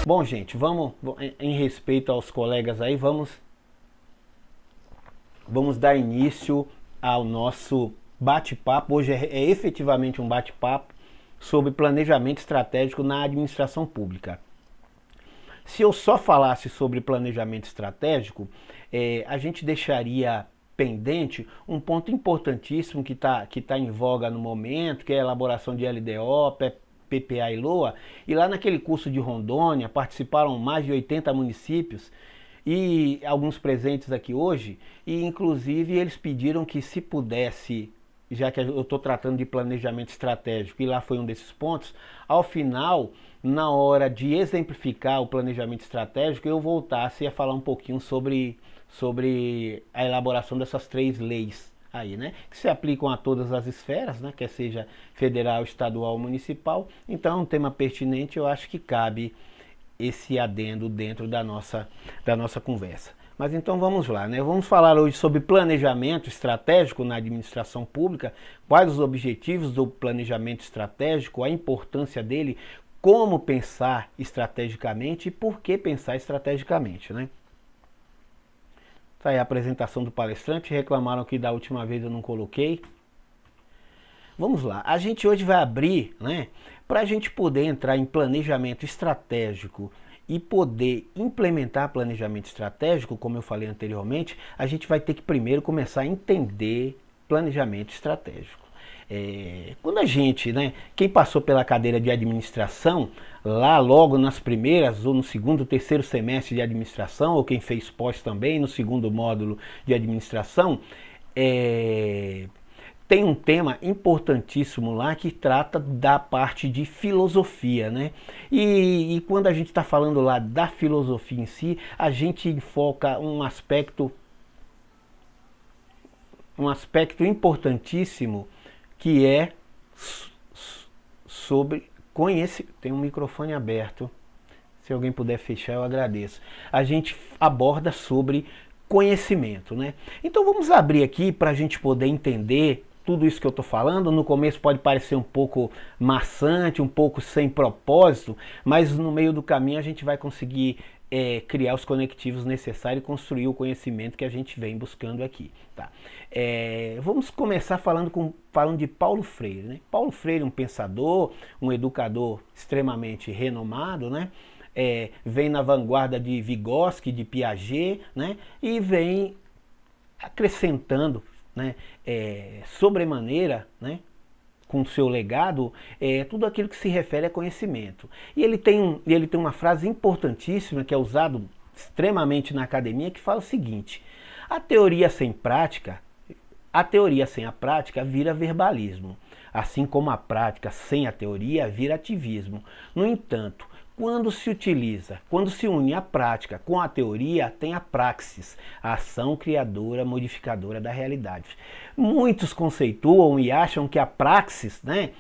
Bom, gente, vamos, em respeito aos colegas aí, vamos dar início ao nosso bate-papo. Hoje é efetivamente um bate-papo sobre planejamento estratégico na administração pública. Se eu só falasse sobre planejamento estratégico, a gente deixaria pendente um ponto importantíssimo que tá em voga no momento, que é a elaboração de LDO, PPA e LOA, e lá naquele curso de Rondônia participaram mais de 80 municípios e alguns presentes aqui hoje, e inclusive eles pediram que, se pudesse, já que eu estou tratando de planejamento estratégico e lá foi um desses pontos, ao final, na hora de exemplificar o planejamento estratégico, eu voltasse a falar um pouquinho sobre a elaboração dessas 3 leis aí, né, que se aplicam a todas as esferas, né, quer seja federal, estadual ou municipal. Então é um tema pertinente, eu acho que cabe esse adendo dentro da nossa conversa. Mas então vamos lá, né? Vamos falar hoje sobre planejamento estratégico na administração pública, quais os objetivos do planejamento estratégico, a importância dele, como pensar estrategicamente e por que pensar estrategicamente, né? Tá aí a apresentação do palestrante, reclamaram que da última vez eu não coloquei. Vamos lá, a gente hoje vai abrir, né, para a gente poder entrar em planejamento estratégico e poder implementar planejamento estratégico, como eu falei anteriormente, a gente vai ter que primeiro começar a entender planejamento estratégico. Quando a gente, né, quem passou pela cadeira de administração, lá logo nas primeiras, ou no segundo, terceiro semestre de administração, ou quem fez pós também, no segundo módulo de administração, tem um tema importantíssimo lá que trata da parte de filosofia, né? E quando a gente está falando lá da filosofia em si, a gente enfoca um aspecto importantíssimo, que é sobre conhecimento. Tem um microfone aberto, se alguém puder fechar eu agradeço. A gente aborda sobre conhecimento, né? Então vamos abrir aqui para a gente poder entender tudo isso que eu estou falando. No começo pode parecer um pouco maçante, um pouco sem propósito, mas no meio do caminho a gente vai conseguir criar os conectivos necessários e construir o conhecimento que a gente vem buscando aqui. Tá? Vamos começar falando de Paulo Freire. Né? Paulo Freire, um pensador, um educador extremamente renomado, né? Vem na vanguarda de Vygotsky, de Piaget, né? E vem acrescentando, né, sobremaneira, né, com o seu legado, tudo aquilo que se refere a conhecimento. E ele tem uma frase importantíssima que é usado extremamente na academia, que fala o seguinte: a teoria sem a prática vira verbalismo, assim como a prática sem a teoria vira ativismo. No entanto, quando se une a prática com a teoria, tem a praxis, a ação criadora, modificadora da realidade. Muitos conceituam e acham que a praxis, né,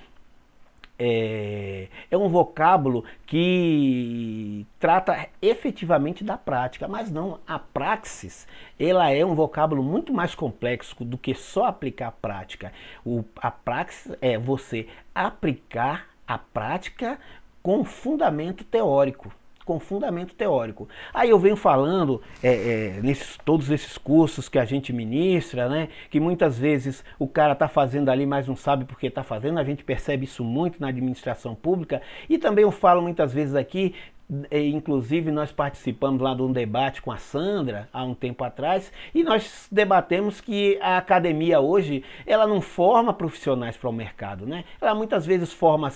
é um vocábulo que trata efetivamente da prática, mas não, a praxis, ela é um vocábulo muito mais complexo do que só aplicar a prática. A praxis é você aplicar a prática com fundamento teórico. Aí eu venho falando todos esses cursos que a gente ministra, né, que muitas vezes o cara está fazendo ali, mas não sabe por que está fazendo. A gente percebe isso muito na administração pública. E também eu falo muitas vezes aqui, inclusive nós participamos lá de um debate com a Sandra há um tempo atrás, e nós debatemos que a academia hoje, ela não forma profissionais para o mercado, né? Ela muitas vezes forma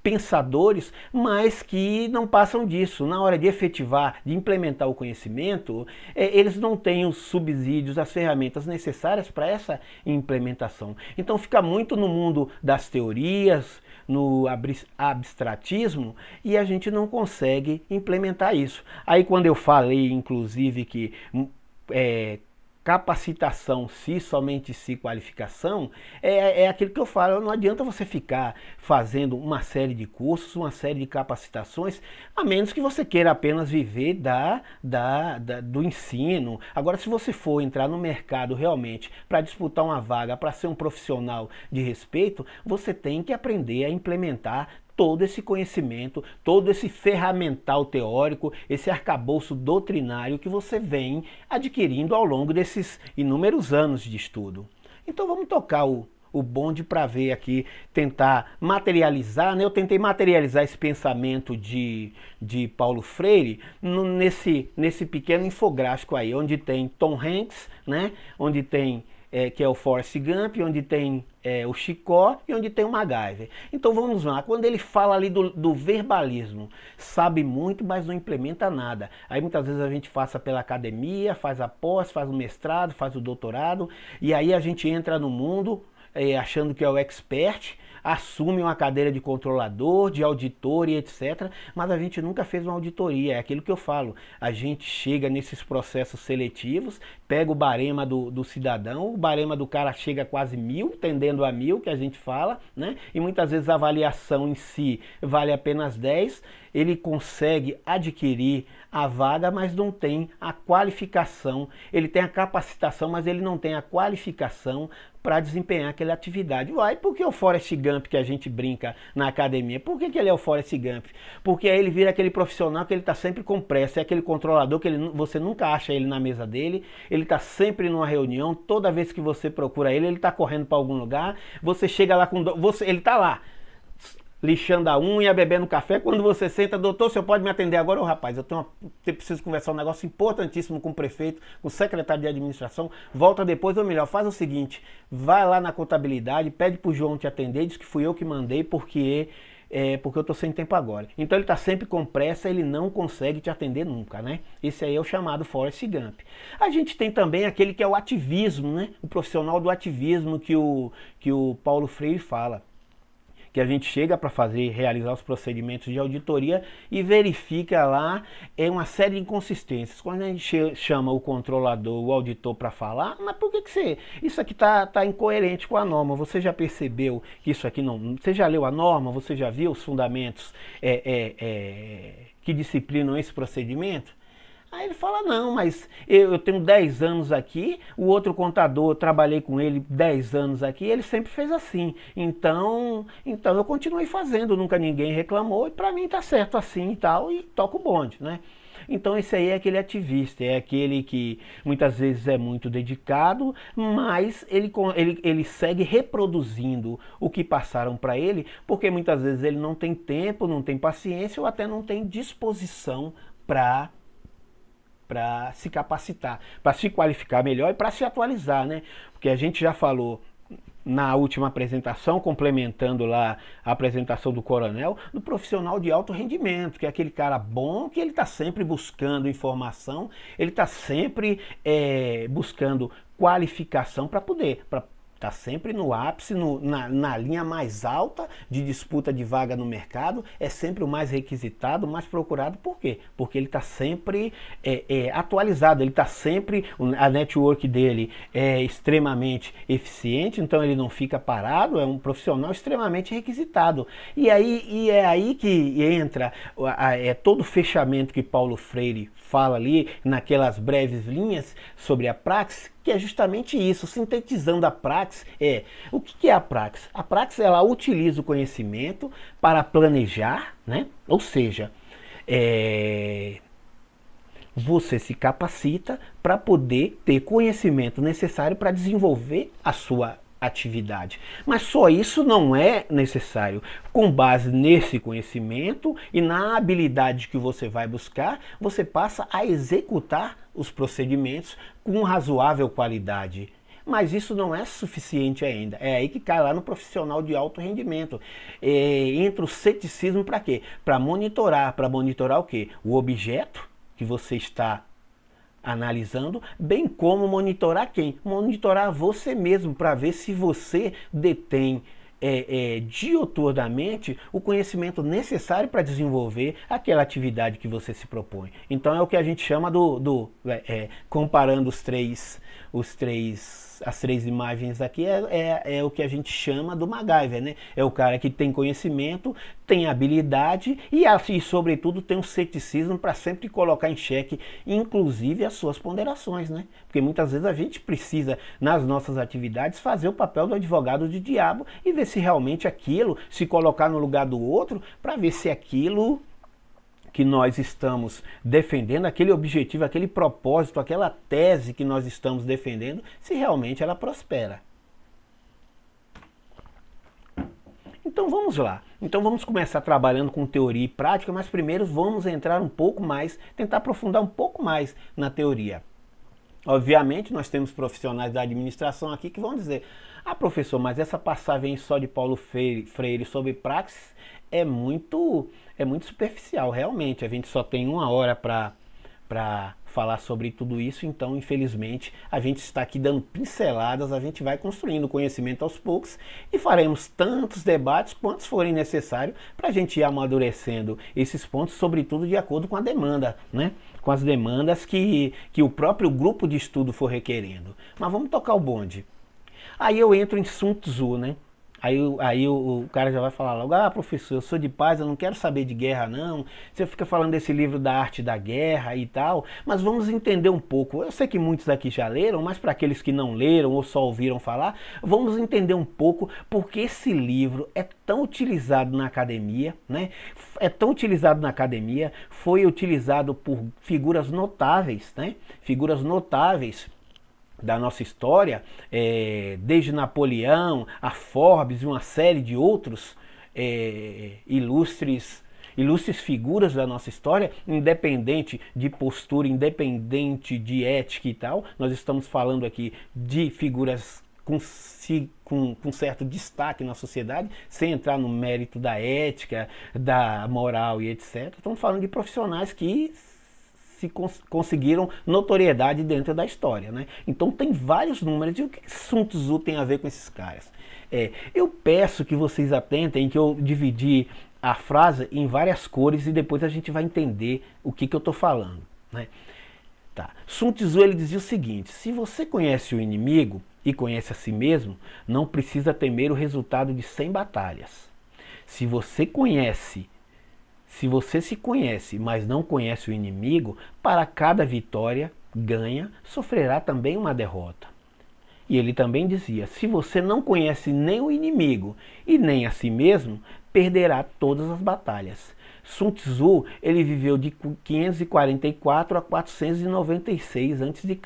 pensadores, mas que não passam disso. Na hora de efetivar, de implementar o conhecimento, eles não têm os subsídios, as ferramentas necessárias para essa implementação. Então fica muito no mundo das teorias, no abstratismo, e a gente não consegue implementar isso. Aí quando eu falei, inclusive, que capacitação, se somente se qualificação, é aquilo que eu falo, não adianta você ficar fazendo uma série de cursos, uma série de capacitações, a menos que você queira apenas viver do ensino. Agora, se você for entrar no mercado realmente para disputar uma vaga, para ser um profissional de respeito, você tem que aprender a implementar todo esse conhecimento, todo esse ferramental teórico, esse arcabouço doutrinário que você vem adquirindo ao longo desses inúmeros anos de estudo. Então vamos tocar o bonde para ver aqui, tentar materializar, né? Eu tentei materializar esse pensamento de Paulo Freire nesse pequeno infográfico aí, onde tem Tom Hanks, né? Onde tem que é o Forrest Gump, onde tem o Chicó e onde tem o MacGyver. Então vamos lá, quando ele fala ali do verbalismo, sabe muito, mas não implementa nada. Aí muitas vezes a gente passa pela academia, faz a pós, faz o mestrado, faz o doutorado, e aí a gente entra no mundo achando que é o expert, assume uma cadeira de controlador, de auditor e etc. Mas a gente nunca fez uma auditoria, é aquilo que eu falo. A gente chega nesses processos seletivos, pega o barema do cidadão, o barema do cara chega a quase 1000, tendendo a 1000, que a gente fala, né? E muitas vezes a avaliação em si vale apenas 10, ele consegue adquirir a vaga, mas não tem a qualificação, ele tem a capacitação, mas ele não tem a qualificação para desempenhar aquela atividade. Uai, por que o Forrest Gump que a gente brinca na academia? Por que ele é o Forrest Gump? Porque aí ele vira aquele profissional que ele está sempre com pressa, é aquele controlador que você nunca acha ele na mesa dele, ele está sempre numa reunião, toda vez que você procura ele está correndo para algum lugar, você chega lá com... ele está lá, lixando a unha, bebendo café, quando você senta, doutor, o senhor pode me atender agora? Ô rapaz, eu preciso conversar um negócio importantíssimo com o prefeito, com o secretário de administração, volta depois, ou melhor, faz o seguinte, vai lá na contabilidade, pede pro João te atender, diz que fui eu que mandei, porque eu tô sem tempo agora. Então ele tá sempre com pressa, ele não consegue te atender nunca, né? Esse aí é o chamado Forrest Gump. A gente tem também aquele que é o ativismo, né? O profissional do ativismo que o Paulo Freire fala, que a gente chega para realizar os procedimentos de auditoria e verifica lá uma série de inconsistências. Quando a gente chama o controlador, o auditor para falar, mas por que isso aqui tá incoerente com a norma? Você já percebeu que isso aqui não... Você já leu a norma? Você já viu os fundamentos que disciplinam esse procedimento? Aí ele fala, não, mas eu tenho 10 anos aqui, o outro contador, eu trabalhei com ele 10 anos aqui, ele sempre fez assim. Então eu continuei fazendo, nunca ninguém reclamou, e para mim tá certo assim e tal, e toca o bonde, né? Então esse aí é aquele ativista, é aquele que muitas vezes é muito dedicado, mas ele segue reproduzindo o que passaram para ele, porque muitas vezes ele não tem tempo, não tem paciência ou até não tem disposição para se capacitar, para se qualificar melhor e para se atualizar, né? Porque a gente já falou na última apresentação, complementando lá a apresentação do coronel, do profissional de alto rendimento, que é aquele cara bom, que ele está sempre buscando informação, ele está sempre buscando qualificação para poder... Está sempre no ápice, na linha mais alta de disputa de vaga no mercado, é sempre o mais requisitado, o mais procurado. Por quê? Porque ele está sempre atualizado, ele está sempre, a network dele é extremamente eficiente, então ele não fica parado, é um profissional extremamente requisitado. E é aí que entra todo o fechamento que Paulo Freire fala ali, naquelas breves linhas sobre a praxis, que é justamente isso, sintetizando a praxis. O que é a praxis? A praxis, ela utiliza o conhecimento para planejar, né? Ou seja, você se capacita para poder ter conhecimento necessário para desenvolver a sua atividade. Mas só isso não é necessário. Com base nesse conhecimento e na habilidade que você vai buscar, você passa a executar os procedimentos com razoável qualidade. Mas isso não é suficiente ainda. É aí que cai lá no profissional de alto rendimento. Entra o ceticismo para quê? Para monitorar. Para monitorar o quê? O objeto que você está analisando, bem como monitorar quem? Monitorar você mesmo, para ver se você detém dioturnamente o conhecimento necessário para desenvolver aquela atividade que você se propõe. Então é o que a gente chama comparando as três imagens aqui, é o que a gente chama do MacGyver, né? É o cara que tem conhecimento, tem habilidade e sobretudo, tem um ceticismo para sempre colocar em xeque, inclusive, as suas ponderações, né? Porque muitas vezes a gente precisa, nas nossas atividades, fazer o papel do advogado de diabo e ver se realmente aquilo, se colocar no lugar do outro, para ver se aquilo que nós estamos defendendo, aquele objetivo, aquele propósito, aquela tese que nós estamos defendendo, se realmente ela prospera. Então vamos lá. Então vamos começar trabalhando com teoria e prática, mas primeiro vamos entrar um pouco mais, tentar aprofundar um pouco mais na teoria. Obviamente nós temos profissionais da administração aqui que vão dizer: ah, professor, mas essa passagem só de Paulo Freire sobre praxis é muito superficial. Realmente, a gente só tem 1 hora para falar sobre tudo isso, então infelizmente a gente está aqui dando pinceladas, a gente vai construindo conhecimento aos poucos e faremos tantos debates quantos forem necessários para a gente ir amadurecendo esses pontos, sobretudo de acordo com a demanda, né? Com as demandas que o próprio grupo de estudo for requerendo. Mas vamos tocar o bonde. Aí eu entro em Sun Tzu, né? Aí o cara já vai falar logo: ah, professor, eu sou de paz, eu não quero saber de guerra não, você fica falando desse livro da arte da guerra e tal, mas vamos entender um pouco. Eu sei que muitos daqui já leram, mas para aqueles que não leram ou só ouviram falar, vamos entender um pouco porque esse livro é tão utilizado na academia, né? É tão utilizado na academia, foi utilizado por figuras notáveis, né? Figuras notáveis da nossa história, desde Napoleão, a Forbes e uma série de outros ilustres figuras da nossa história, independente de postura, independente de ética e tal. Nós estamos falando aqui de figuras com certo destaque na sociedade, sem entrar no mérito da ética, da moral e etc. Estamos falando de profissionais que conseguiram notoriedade dentro da história, né? Então tem vários números. E o que Sun Tzu tem a ver com esses caras? Eu peço que vocês atentem que eu dividi a frase em várias cores e depois a gente vai entender o que eu estou falando, né? Tá. Sun Tzu, ele dizia o seguinte: se você conhece o inimigo e conhece a si mesmo, não precisa temer o resultado de 100 batalhas. Se você se conhece, mas não conhece o inimigo, para cada vitória ganha, sofrerá também uma derrota. E ele também dizia: se você não conhece nem o inimigo e nem a si mesmo, perderá todas as batalhas. Sun Tzu, ele viveu de 544 a 496 a.C.,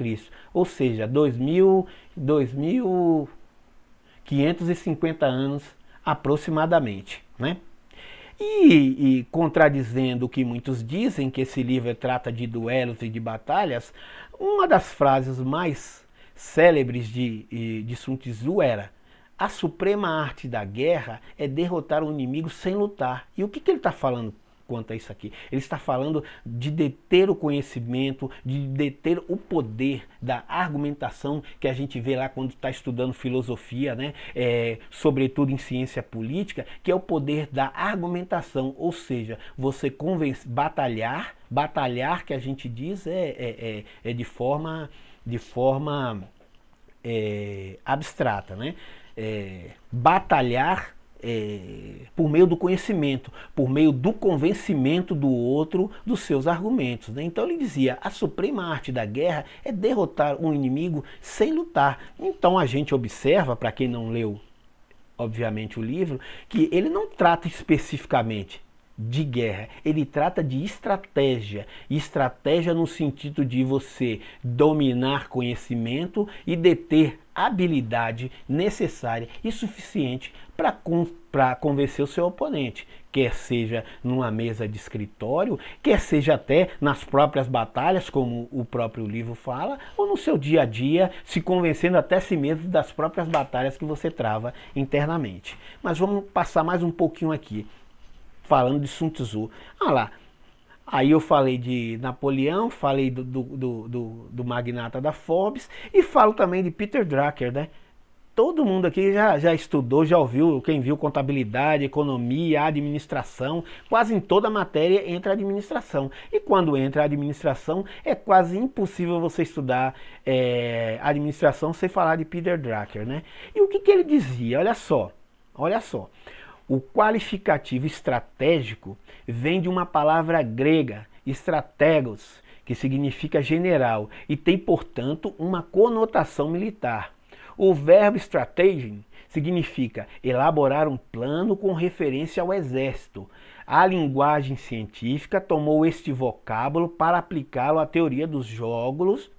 ou seja, 2.550 anos aproximadamente, né? E contradizendo o que muitos dizem, que esse livro trata de duelos e de batalhas, uma das frases mais célebres de Sun Tzu era: a suprema arte da guerra é derrotar o inimigo sem lutar. E o que ele está falando quanto a isso aqui? Ele está falando de deter o conhecimento, de deter o poder da argumentação que a gente vê lá quando está estudando filosofia, né? Sobretudo em ciência política, que é o poder da argumentação, ou seja, você batalhar que a gente diz de forma abstrata, né? Batalhar por meio do conhecimento, por meio do convencimento do outro dos seus argumentos, né? Então ele dizia: a suprema arte da guerra é derrotar um inimigo sem lutar. Então a gente observa, para quem não leu, obviamente, o livro, que ele não trata especificamente de guerra, ele trata de estratégia. Estratégia no sentido de você dominar conhecimento e deter habilidade necessária e suficiente para convencer o seu oponente, quer seja numa mesa de escritório, quer seja até nas próprias batalhas, como o próprio livro fala, ou no seu dia a dia, se convencendo até si mesmo das próprias batalhas que você trava internamente. Mas vamos passar mais um pouquinho aqui, falando de Sun Tzu. Lá. Aí eu falei de Napoleão, falei do magnata da Forbes e falo também de Peter Drucker, né? Todo mundo aqui já estudou, já ouviu, quem viu contabilidade, economia, administração, quase em toda matéria entra administração. E quando entra administração, é quase impossível você estudar administração sem falar de Peter Drucker, né? E o que ele dizia? Olha só. O qualificativo estratégico vem de uma palavra grega, strategos, que significa general e tem, portanto, uma conotação militar. O verbo strategy significa elaborar um plano com referência ao exército. A linguagem científica tomou este vocábulo para aplicá-lo à teoria dos jogos,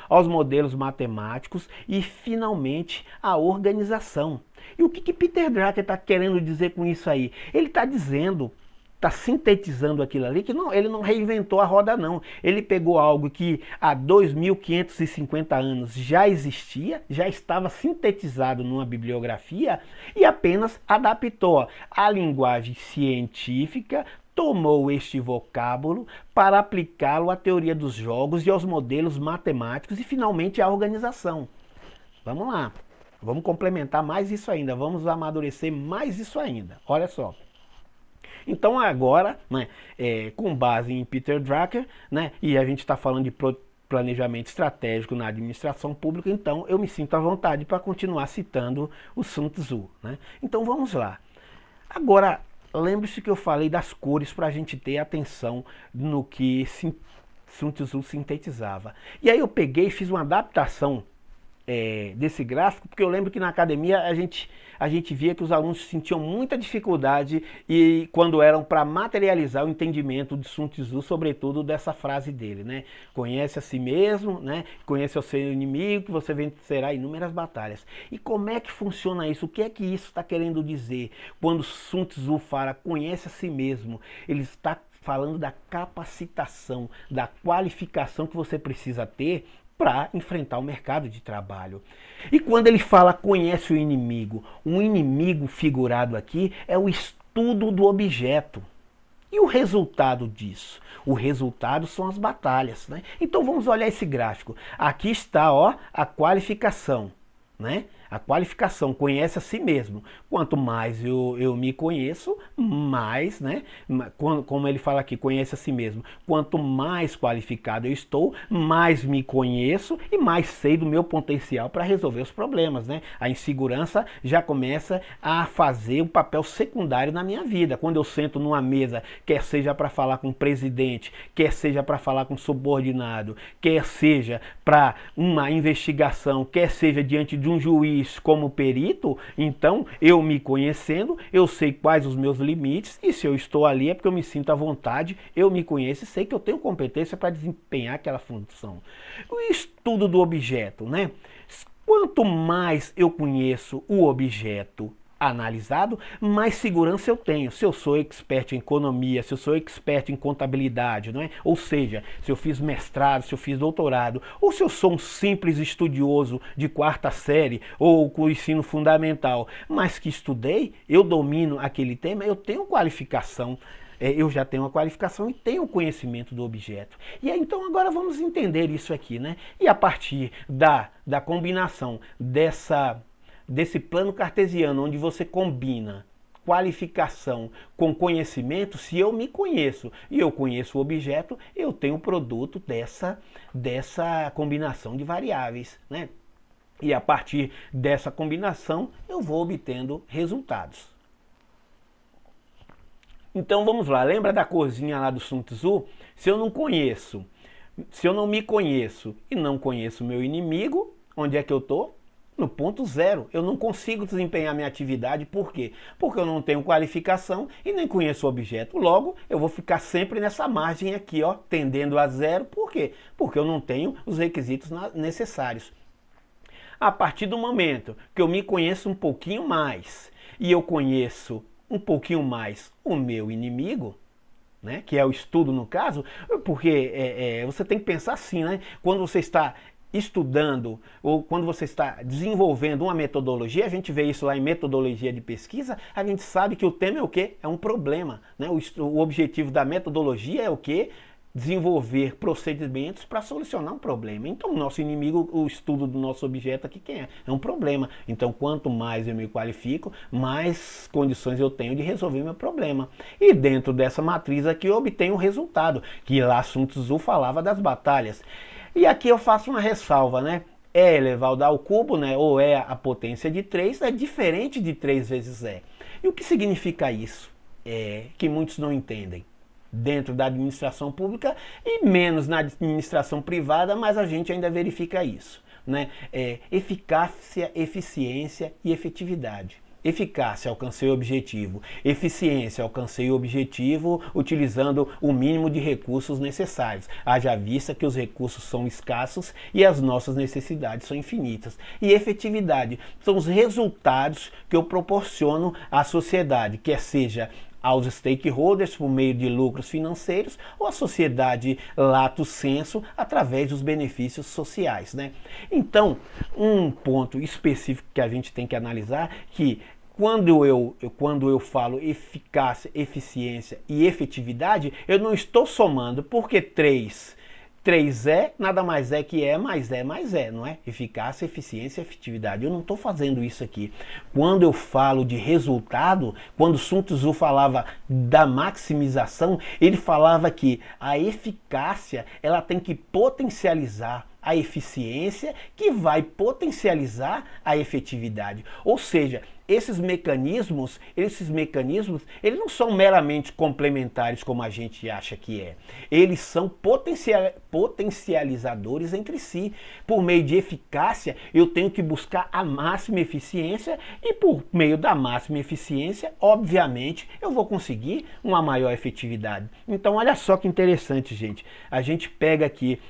aos modelos matemáticos e, finalmente, à organização. E o que Peter Drucker está querendo dizer com isso aí? Ele está dizendo, está sintetizando aquilo ali, que não, ele não reinventou a roda não. Ele pegou algo que há 2.550 anos já existia, já estava sintetizado numa bibliografia e apenas adaptou à linguagem científica, tomou este vocábulo para aplicá-lo à teoria dos jogos e aos modelos matemáticos e finalmente à organização. Vamos lá, vamos complementar mais isso ainda, vamos amadurecer mais isso ainda. Olha só. Então agora, né, com base em Peter Drucker, né, e a gente está falando de planejamento estratégico na administração pública, então eu me sinto à vontade para continuar citando o Sun Tzu, né? Então vamos lá. Agora, lembre-se que eu falei das cores para a gente ter atenção no que Sun Tzu sintetizava. E aí eu peguei e fiz uma adaptação desse gráfico, porque eu lembro que na academia a gente via que os alunos sentiam muita dificuldade e quando eram para materializar o entendimento de Sun Tzu, sobretudo dessa frase dele, né? Conhece a si mesmo, né? Conhece o seu inimigo, que você vencerá inúmeras batalhas. E como é que funciona isso? O que é que isso está querendo dizer? Quando Sun Tzu fala conhece a si mesmo, ele está falando da capacitação, da qualificação que você precisa ter para enfrentar o mercado de trabalho. E quando ele fala conhece o inimigo, um inimigo figurado aqui é o estudo do objeto. E o resultado disso? O resultado são as batalhas, né? Então vamos olhar esse gráfico. Aqui está, ó, a qualificação, né? A qualificação, conhece a si mesmo. Quanto mais eu me conheço, mais, né? Como ele fala aqui, conhece a si mesmo. Quanto mais qualificado eu estou, mais me conheço e mais sei do meu potencial para resolver os problemas, né? A insegurança já começa a fazer um papel secundário na minha vida. Quando eu sento numa mesa, quer seja para falar com o presidente, quer seja para falar com o subordinado, quer seja para uma investigação, quer seja diante de um juiz, como perito, então eu me conhecendo, eu sei quais os meus limites e se eu estou ali é porque eu me sinto à vontade, eu me conheço e sei que eu tenho competência para desempenhar aquela função. O estudo do objeto, né? Quanto mais eu conheço o objeto analisado, mais segurança eu tenho. Se eu sou expert em economia, se eu sou expert em contabilidade, não é? Ou seja, se eu fiz mestrado, se eu fiz doutorado, ou se eu sou um simples estudioso de quarta série ou com o ensino fundamental, mas que estudei, eu domino aquele tema, eu tenho qualificação. Eu já tenho a qualificação e tenho o conhecimento do objeto. E aí, então agora vamos entender isso aqui, né? E a partir da combinação desse plano cartesiano, onde você combina qualificação com conhecimento, se eu me conheço e eu conheço o objeto, eu tenho o produto dessa combinação de variáveis, né? E a partir dessa combinação, eu vou obtendo resultados. Então vamos lá, lembra da corzinha lá do Sun Tzu? Se eu não me conheço e não conheço o meu inimigo, onde é que eu estou? No ponto zero. Eu não consigo desempenhar minha atividade, por quê? Porque eu não tenho qualificação e nem conheço o objeto. Logo, eu vou ficar sempre nessa margem aqui, ó, tendendo a zero. Por quê? Porque eu não tenho os requisitos necessários. A partir do momento que eu me conheço um pouquinho mais e eu conheço um pouquinho mais o meu inimigo, né, que é o estudo no caso, porque você tem que pensar assim, né? Quando você está estudando ou quando você está desenvolvendo uma metodologia, a gente vê isso lá em metodologia de pesquisa, a gente sabe que o tema é o quê? É um problema, né? O objetivo da metodologia é o quê? desenvolver procedimentos para solucionar um problema. Então, o nosso inimigo, o estudo do nosso objeto aqui, quem é? É um problema. Então, quanto mais eu me qualifico, mais condições eu tenho de resolver meu problema. E dentro dessa matriz aqui, eu obtenho um resultado, que lá Sun Tzu falava das batalhas. E aqui eu faço uma ressalva, né? E elevado ao cubo, né? Ou é a potência de 3, é diferente de 3 vezes E. E o que significa isso? É que muitos não entendem. Dentro da administração pública e menos na administração privada, mas a gente ainda verifica isso, né? Eficácia, eficiência e efetividade. Eficácia, alcancei o objetivo. Eficiência, alcancei o objetivo utilizando o mínimo de recursos necessários. Haja vista que os recursos são escassos e as nossas necessidades são infinitas. E efetividade são os resultados que eu proporciono à sociedade, quer seja aos stakeholders por meio de lucros financeiros ou à sociedade lato sensu através dos benefícios sociais, né? Então, um ponto específico que a gente tem que analisar que quando eu falo eficácia, eficiência e efetividade, eu não estou somando, porque 3 é, nada mais é que mais é, não é? Eficácia, eficiência e efetividade. Eu não estou fazendo isso aqui. Quando eu falo de resultado, quando Sun Tzu falava da maximização, ele falava que a eficácia, ela tem que potencializar a eficiência, que vai potencializar a efetividade. Ou seja, esses mecanismos, eles não são meramente complementares como a gente acha que é. Eles são potencializadores entre si. Por meio de eficácia, eu tenho que buscar a máxima eficiência e por meio da máxima eficiência, obviamente, eu vou conseguir uma maior efetividade. Então, olha só que interessante, gente. A gente pega aqui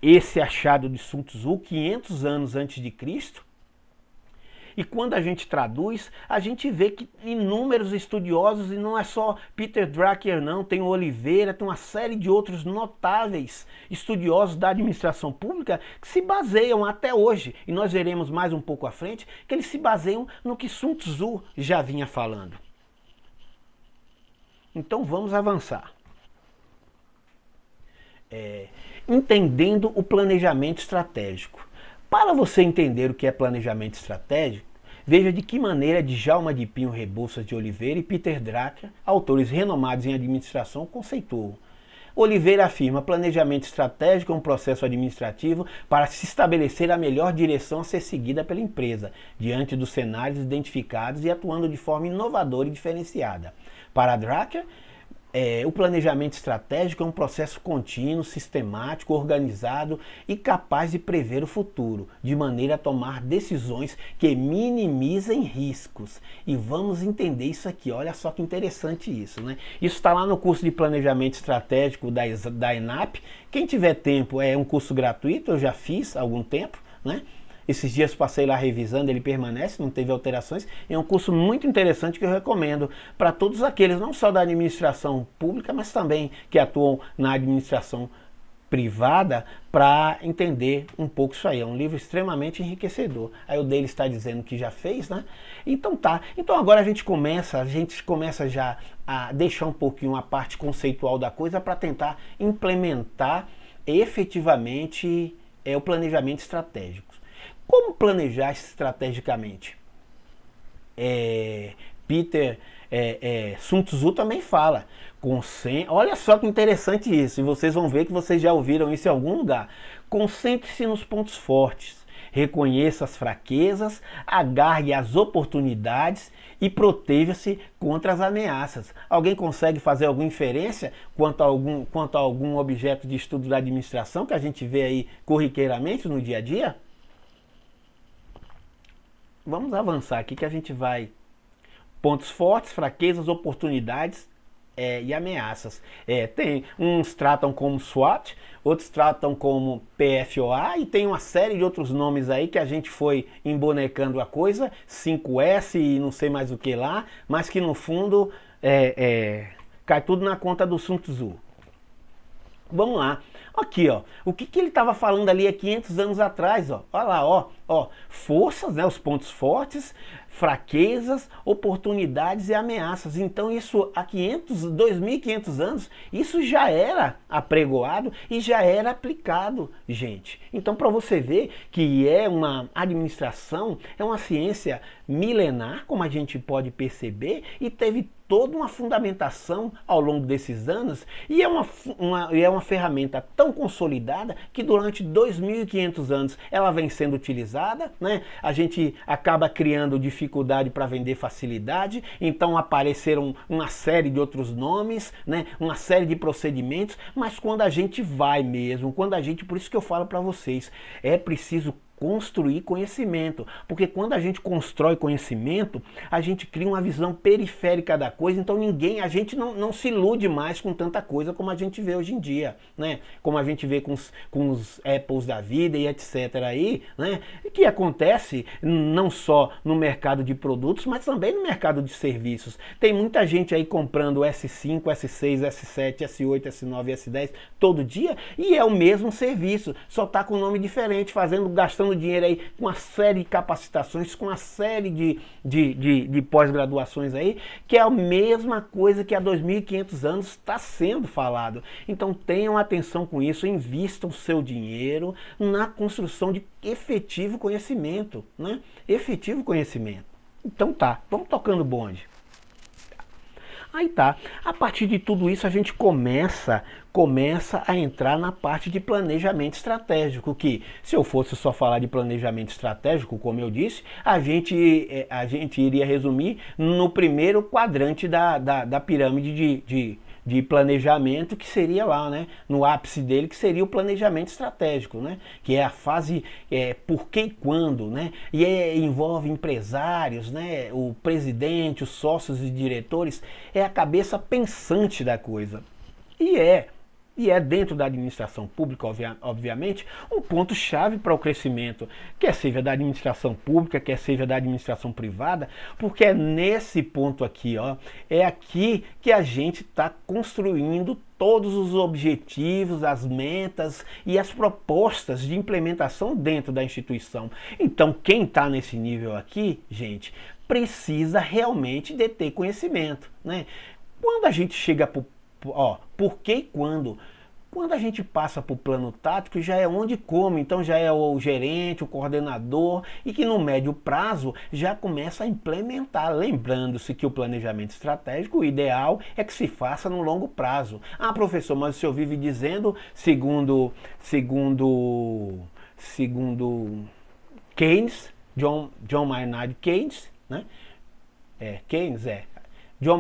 esse achado de Sun Tzu, 500 anos antes de Cristo, e quando a gente traduz, a gente vê que inúmeros estudiosos, e não é só Peter Drucker não, tem o Oliveira, tem uma série de outros notáveis estudiosos da administração pública que se baseiam até hoje, e nós veremos mais um pouco à frente, que eles se baseiam no que Sun Tzu já vinha falando. Então vamos avançar. Entendendo o planejamento estratégico. Para você entender o que é planejamento estratégico, veja de que maneira Djalma de Pinho Rebouças de Oliveira e Peter Drucker, autores renomados em administração, conceituam. Oliveira afirma: planejamento estratégico é um processo administrativo para se estabelecer a melhor direção a ser seguida pela empresa, diante dos cenários identificados e atuando de forma inovadora e diferenciada. Para Drucker, o planejamento estratégico é um processo contínuo, sistemático, organizado e capaz de prever o futuro, de maneira a tomar decisões que minimizem riscos. E vamos entender isso aqui, olha só que interessante isso, né? Isso está lá no curso de planejamento estratégico da ENAP. Quem tiver tempo, é um curso gratuito, eu já fiz há algum tempo, né? Esses dias passei lá revisando, ele permanece, não teve alterações. É um curso muito interessante que eu recomendo para todos aqueles, não só da administração pública, mas também que atuam na administração privada, para entender um pouco isso aí. É um livro extremamente enriquecedor. Aí o dele está dizendo que já fez, né? Então tá. Então agora a gente começa já a deixar um pouquinho a parte conceitual da coisa para tentar implementar efetivamente o planejamento estratégico. Como planejar estrategicamente? Sun Tzu também fala. Olha só que interessante isso, e vocês vão ver que vocês já ouviram isso em algum lugar. Concentre-se nos pontos fortes, reconheça as fraquezas, agarre as oportunidades e proteja-se contra as ameaças. Alguém consegue fazer alguma inferência quanto a algum objeto de estudo da administração que a gente vê aí corriqueiramente no dia a dia? Vamos avançar aqui que a gente vai. Pontos fortes, fraquezas, oportunidades e ameaças. Tem uns tratam como SWOT, outros tratam como PFOA e tem uma série de outros nomes aí que a gente foi embonecando a coisa, 5S e não sei mais o que lá, mas que no fundo cai tudo na conta do Sun Tzu. Vamos lá. Aqui, ó, o que ele estava falando ali há 500 anos atrás, ó. Olha lá, ó, forças, né, os pontos fortes, fraquezas, oportunidades e ameaças. Então isso há 2.500 anos, isso já era apregoado e já era aplicado, gente. Então para você ver que é uma administração, é uma ciência milenar, como a gente pode perceber, e teve toda uma fundamentação ao longo desses anos, e é uma ferramenta tão consolidada que durante 2.500 anos ela vem sendo utilizada, né? A gente acaba criando dificuldade para vender facilidade, então apareceram uma série de outros nomes, né? Uma série de procedimentos, mas quando a gente vai mesmo, por isso que eu falo para vocês, é preciso construir conhecimento, porque quando a gente constrói conhecimento, a gente cria uma visão periférica da coisa, então a gente não se ilude mais com tanta coisa como a gente vê hoje em dia, né? Como a gente vê com os Apples da vida e etc. aí, né? Que acontece não só no mercado de produtos, mas também no mercado de serviços. Tem muita gente aí comprando S5, S6, S7, S8, S9, S10 todo dia, e é o mesmo serviço, só tá com nome diferente, gastando dinheiro aí com uma série de capacitações, com uma série de pós-graduações aí, que é a mesma coisa que há 2.500 anos está sendo falado. Então tenham atenção com isso, invistam o seu dinheiro na construção de efetivo conhecimento, né? Efetivo conhecimento. Então tá, vamos tocando bonde. Aí tá, a partir de tudo isso a gente começa a entrar na parte de planejamento estratégico, que se eu fosse só falar de planejamento estratégico, como eu disse, a gente iria resumir no primeiro quadrante da pirâmide de planejamento, que seria lá, né, no ápice dele, que seria o planejamento estratégico, né, que é a fase por que e quando, né, e envolve empresários, né, o presidente, os sócios e diretores, é a cabeça pensante da coisa. E é dentro da administração pública, obviamente, um ponto-chave para o crescimento, quer seja da administração pública, quer seja da administração privada, porque é nesse ponto aqui, ó, é aqui que a gente está construindo todos os objetivos, as metas e as propostas de implementação dentro da instituição. Então, quem está nesse nível aqui, gente, precisa realmente de ter conhecimento, né? Quando a gente chega por que e quando? Quando a gente passa para o plano tático, já é onde como, então já é o gerente, o coordenador, e que no médio prazo já começa a implementar, lembrando-se que o planejamento estratégico, o ideal é que se faça no longo prazo. Ah, professor, mas o senhor vive dizendo, segundo Keynes, John Maynard Keynes, né? John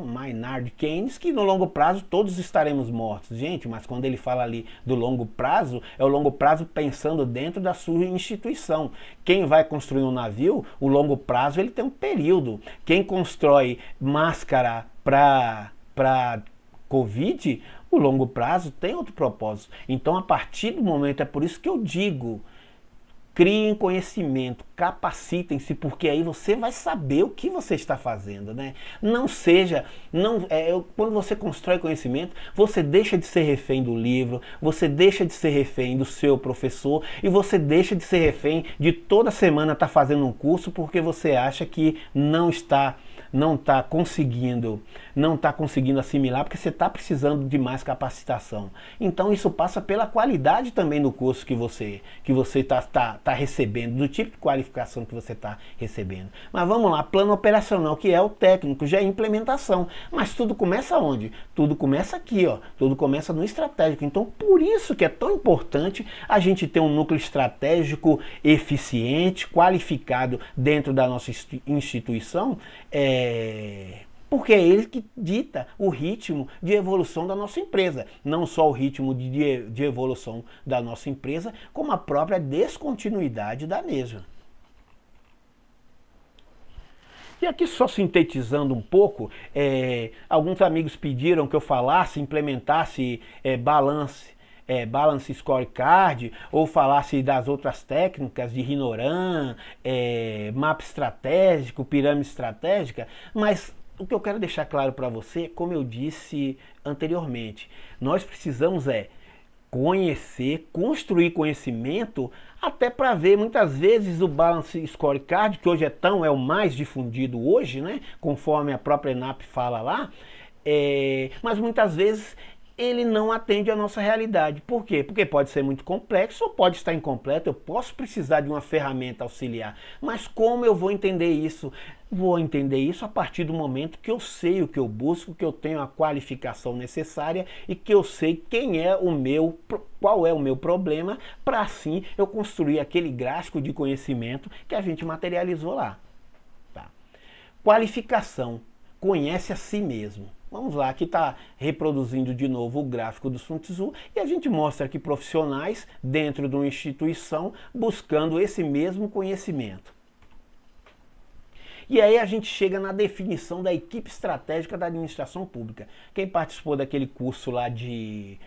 Maynard Keynes, que no longo prazo todos estaremos mortos. Gente, mas quando ele fala ali do longo prazo, é o longo prazo pensando dentro da sua instituição. Quem vai construir um navio, o longo prazo ele tem um período. Quem constrói máscara para Covid, o longo prazo tem outro propósito. Então, a partir do momento, é por isso que eu digo, criem conhecimento, capacitem-se, porque aí você vai saber o que você está fazendo, né? Quando você constrói conhecimento, você deixa de ser refém do livro, você deixa de ser refém do seu professor e você deixa de ser refém de toda semana estar fazendo um curso porque você acha que não está conseguindo assimilar, porque você está precisando de mais capacitação. Então isso passa pela qualidade também do curso que você está recebendo, do tipo de qualificação que você está recebendo. Mas vamos lá, plano operacional, que é o técnico, já é implementação. Mas tudo começa onde? Tudo começa aqui, ó. Tudo começa no estratégico. Então por isso que é tão importante a gente ter um núcleo estratégico eficiente, qualificado dentro da nossa instituição, porque é ele que dita o ritmo de evolução da nossa empresa. Não só o ritmo de evolução da nossa empresa, como a própria descontinuidade da mesma. E aqui só sintetizando um pouco, alguns amigos pediram que eu falasse, implementasse Balance Scorecard, ou falasse das outras técnicas de Rinoran, mapa estratégico, pirâmide estratégica, mas o que eu quero deixar claro para você, como eu disse anteriormente, nós precisamos conhecer, construir conhecimento, até para ver muitas vezes o Balance Scorecard, que hoje é o mais difundido hoje, né? Conforme a própria ENAP fala lá, mas muitas vezes ele não atende à nossa realidade. Por quê? Porque pode ser muito complexo ou pode estar incompleto, eu posso precisar de uma ferramenta auxiliar, mas como eu vou entender isso? Vou entender isso a partir do momento que eu sei o que eu busco, que eu tenho a qualificação necessária e que eu sei qual é o meu problema, para assim eu construir aquele gráfico de conhecimento que a gente materializou lá. Tá? Qualificação. Conhece a si mesmo. Vamos lá, aqui está reproduzindo de novo o gráfico do Sun Tzu e a gente mostra aqui profissionais dentro de uma instituição buscando esse mesmo conhecimento. E aí a gente chega na definição da equipe estratégica da administração pública. Quem participou daquele curso lá de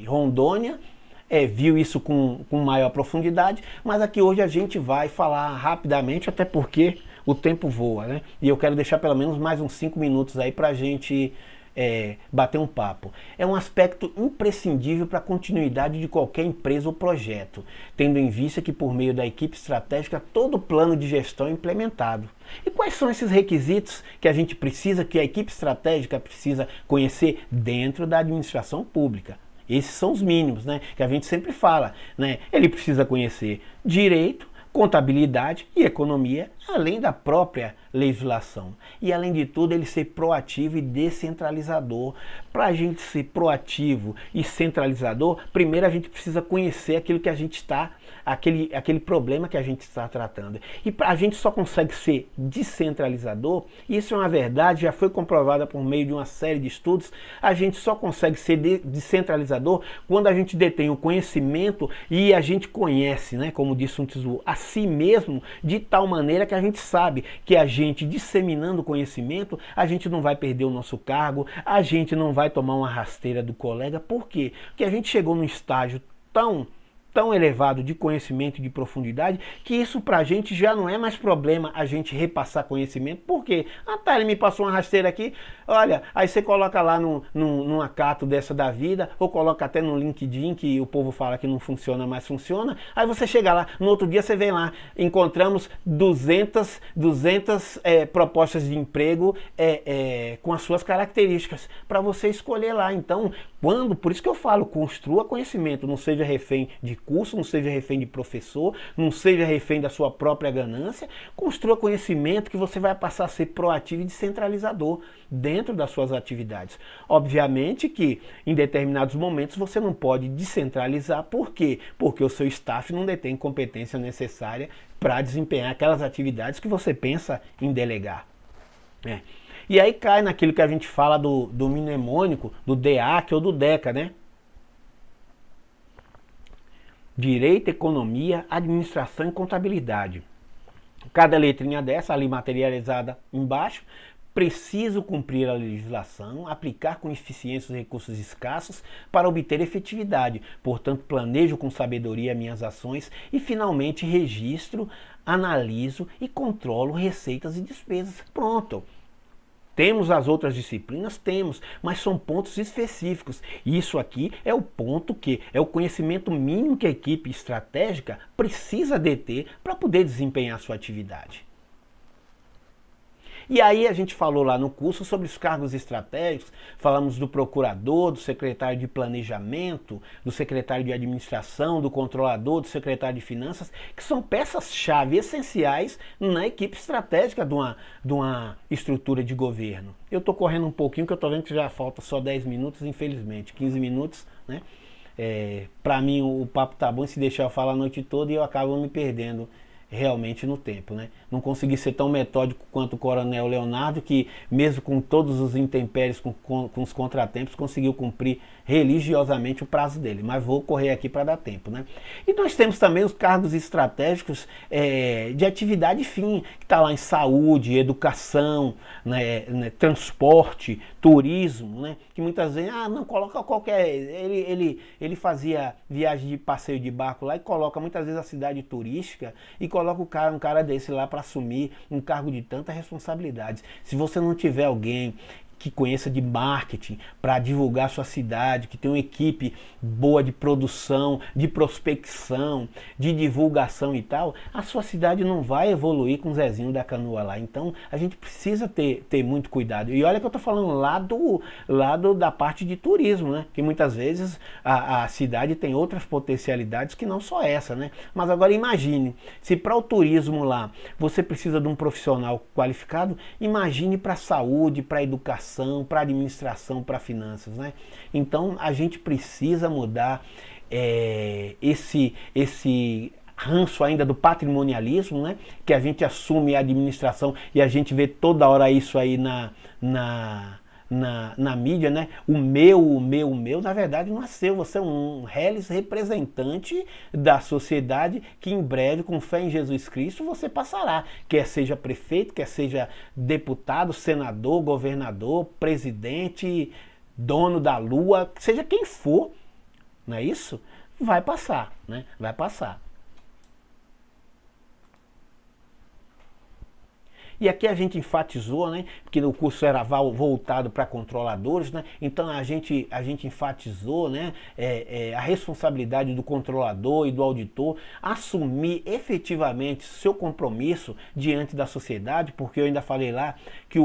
Rondônia, viu isso com maior profundidade, mas aqui hoje a gente vai falar rapidamente, até porque o tempo voa, né? E eu quero deixar pelo menos mais uns 5 minutos aí pra gente bater um papo. É um aspecto imprescindível para a continuidade de qualquer empresa ou projeto, tendo em vista que por meio da equipe estratégica todo o plano de gestão é implementado. E quais são esses requisitos que a gente precisa, que a equipe estratégica precisa conhecer dentro da administração pública? Esses são os mínimos, né? Que a gente sempre fala, né? Ele precisa conhecer direito, contabilidade e economia, além da própria legislação. E além de tudo, ele ser proativo e descentralizador. Para a gente ser proativo e centralizador, primeiro a gente precisa conhecer aquilo que a gente está, aquele problema que a gente está tratando. E a gente só consegue ser descentralizador, isso é uma verdade, já foi comprovada por meio de uma série de estudos, a gente só consegue ser descentralizador quando a gente detém o conhecimento e a gente conhece, né, como disse Sun Tzu, a si mesmo, de tal maneira que a gente sabe que a gente disseminando conhecimento, a gente não vai perder o nosso cargo, a gente não vai tomar uma rasteira do colega. Por quê? Porque a gente chegou num estágio tão elevado de conhecimento e de profundidade, que isso pra gente já não é mais problema a gente repassar conhecimento. Por quê? Ah tá, ele me passou uma rasteira aqui, olha, aí você coloca lá num acato dessa da vida, ou coloca até no LinkedIn, que o povo fala que não funciona, mas funciona, aí você chega lá, no outro dia você vem lá, encontramos 200 propostas de emprego com as suas características, para você escolher lá. Então, por isso que eu falo, construa conhecimento, não seja refém de curso, não seja refém de professor, não seja refém da sua própria ganância, construa conhecimento que você vai passar a ser proativo e descentralizador dentro das suas atividades. Obviamente que em determinados momentos você não pode descentralizar, por quê? Porque o seu staff não detém competência necessária para desempenhar aquelas atividades que você pensa em delegar. E aí cai naquilo que a gente fala do mnemônico, do DEAC ou do DECA, né? Direito, Economia, Administração e Contabilidade. Cada letrinha dessa, ali materializada embaixo, preciso cumprir a legislação, aplicar com eficiência os recursos escassos para obter efetividade. Portanto, planejo com sabedoria minhas ações e, finalmente, registro, analiso e controlo receitas e despesas. Pronto. Temos as outras disciplinas? Temos, mas são pontos específicos. Isso aqui é o ponto que é o conhecimento mínimo que a equipe estratégica precisa deter para poder desempenhar a sua atividade. E aí a gente falou lá no curso sobre os cargos estratégicos, falamos do procurador, do secretário de planejamento, do secretário de administração, do controlador, do secretário de finanças, que são peças-chave essenciais na equipe estratégica de uma estrutura de governo. Eu estou correndo um pouquinho, que eu estou vendo que já falta só 10 minutos, infelizmente, 15 minutos, né? Para mim o papo tá bom, se deixar eu falar a noite toda e eu acabo me perdendo realmente no tempo, né? Não consegui ser tão metódico quanto o Coronel Leonardo, que mesmo com todos os intempéries, com os contratempos, conseguiu cumprir religiosamente o prazo dele, mas vou correr aqui para dar tempo, né? E nós temos também os cargos estratégicos de atividade fim, que está lá em saúde, educação, né, transporte, turismo, né? Que muitas vezes, não coloca qualquer, ele fazia viagem de passeio de barco lá e coloca muitas vezes a cidade turística e coloca um cara desse lá para assumir um cargo de tanta responsabilidade. Se você não tiver alguém que conheça de marketing para divulgar sua cidade, que tem uma equipe boa de produção, de prospecção, de divulgação e tal, a sua cidade não vai evoluir com o Zezinho da Canoa lá. Então a gente precisa ter muito cuidado. E olha que eu estou falando da parte de turismo, né? Que muitas vezes a cidade tem outras potencialidades que não só essa, né? Mas agora imagine, se para o turismo lá você precisa de um profissional qualificado, imagine para a saúde, para a educação, para a administração, para finanças, né? Então a gente precisa mudar esse ranço ainda do patrimonialismo, né? Que a gente assume a administração e a gente vê toda hora isso aí na mídia, né? O meu, na verdade não é seu, você é um reles representante da sociedade que em breve, com fé em Jesus Cristo, você passará, quer seja prefeito, quer seja deputado, senador, governador, presidente, dono da lua, seja quem for, não é isso? Vai passar, né? Vai passar. E aqui a gente enfatizou, né, porque o curso era voltado para controladores, né, então a gente enfatizou, né, a responsabilidade do controlador e do auditor assumir efetivamente seu compromisso diante da sociedade, porque eu ainda falei lá que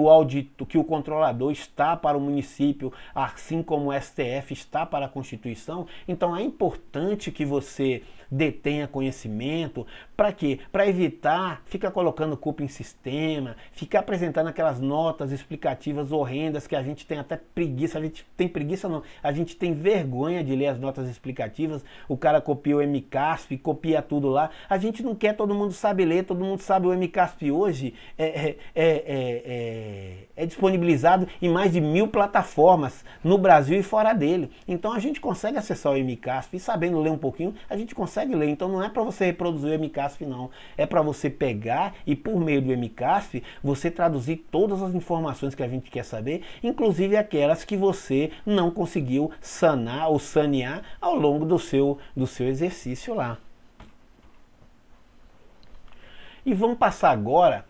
que o controlador está para o município, assim como o STF está para a Constituição. Então é importante que você detenha conhecimento. Para quê? Para evitar ficar colocando culpa em sistema, ficar apresentando aquelas notas explicativas horrendas que a gente tem até preguiça. A gente tem preguiça não, a gente tem vergonha de ler as notas explicativas. O cara copia o MCASP, copia tudo lá. A gente não quer, todo mundo sabe ler, todo mundo sabe. O MCASP hoje é disponibilizado em mais de 1000 plataformas no Brasil e fora dele. Então a gente consegue acessar o MCASP e, sabendo ler um pouquinho, a gente consegue ler. Então não é para você reproduzir o MCASP, não. É para você pegar e, por meio do MCASP, você traduzir todas as informações que a gente quer saber, inclusive aquelas que você não conseguiu sanar ou sanear ao longo do seu exercício lá. E vamos passar agora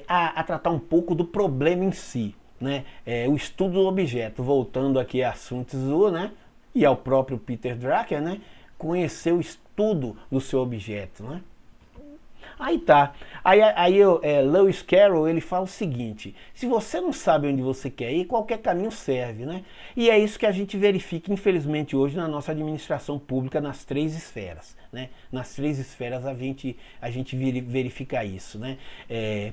a tratar um pouco do problema em si, né? O estudo do objeto, voltando aqui a Sun Tzu, né? E ao próprio Peter Drucker, né? Conhecer o estudo do seu objeto, né? Aí tá. Lewis Carroll, ele fala o seguinte: se você não sabe onde você quer ir, qualquer caminho serve, né? E é isso que a gente verifica, infelizmente, hoje na nossa administração pública, nas 3 esferas, né? Nas 3 esferas a gente verifica isso, né?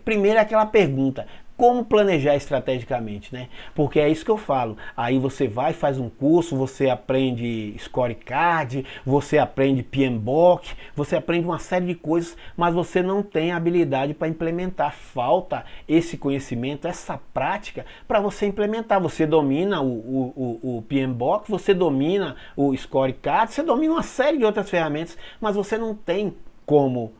Primeiro é aquela pergunta: como planejar estrategicamente, né? Porque é isso que eu falo. Aí você vai, faz um curso, você aprende scorecard, você aprende PMBOK, você aprende uma série de coisas, mas você não tem habilidade para implementar. Falta esse conhecimento, essa prática para você implementar. Você domina o PMBOK, você domina o scorecard, você domina uma série de outras ferramentas, mas você não tem como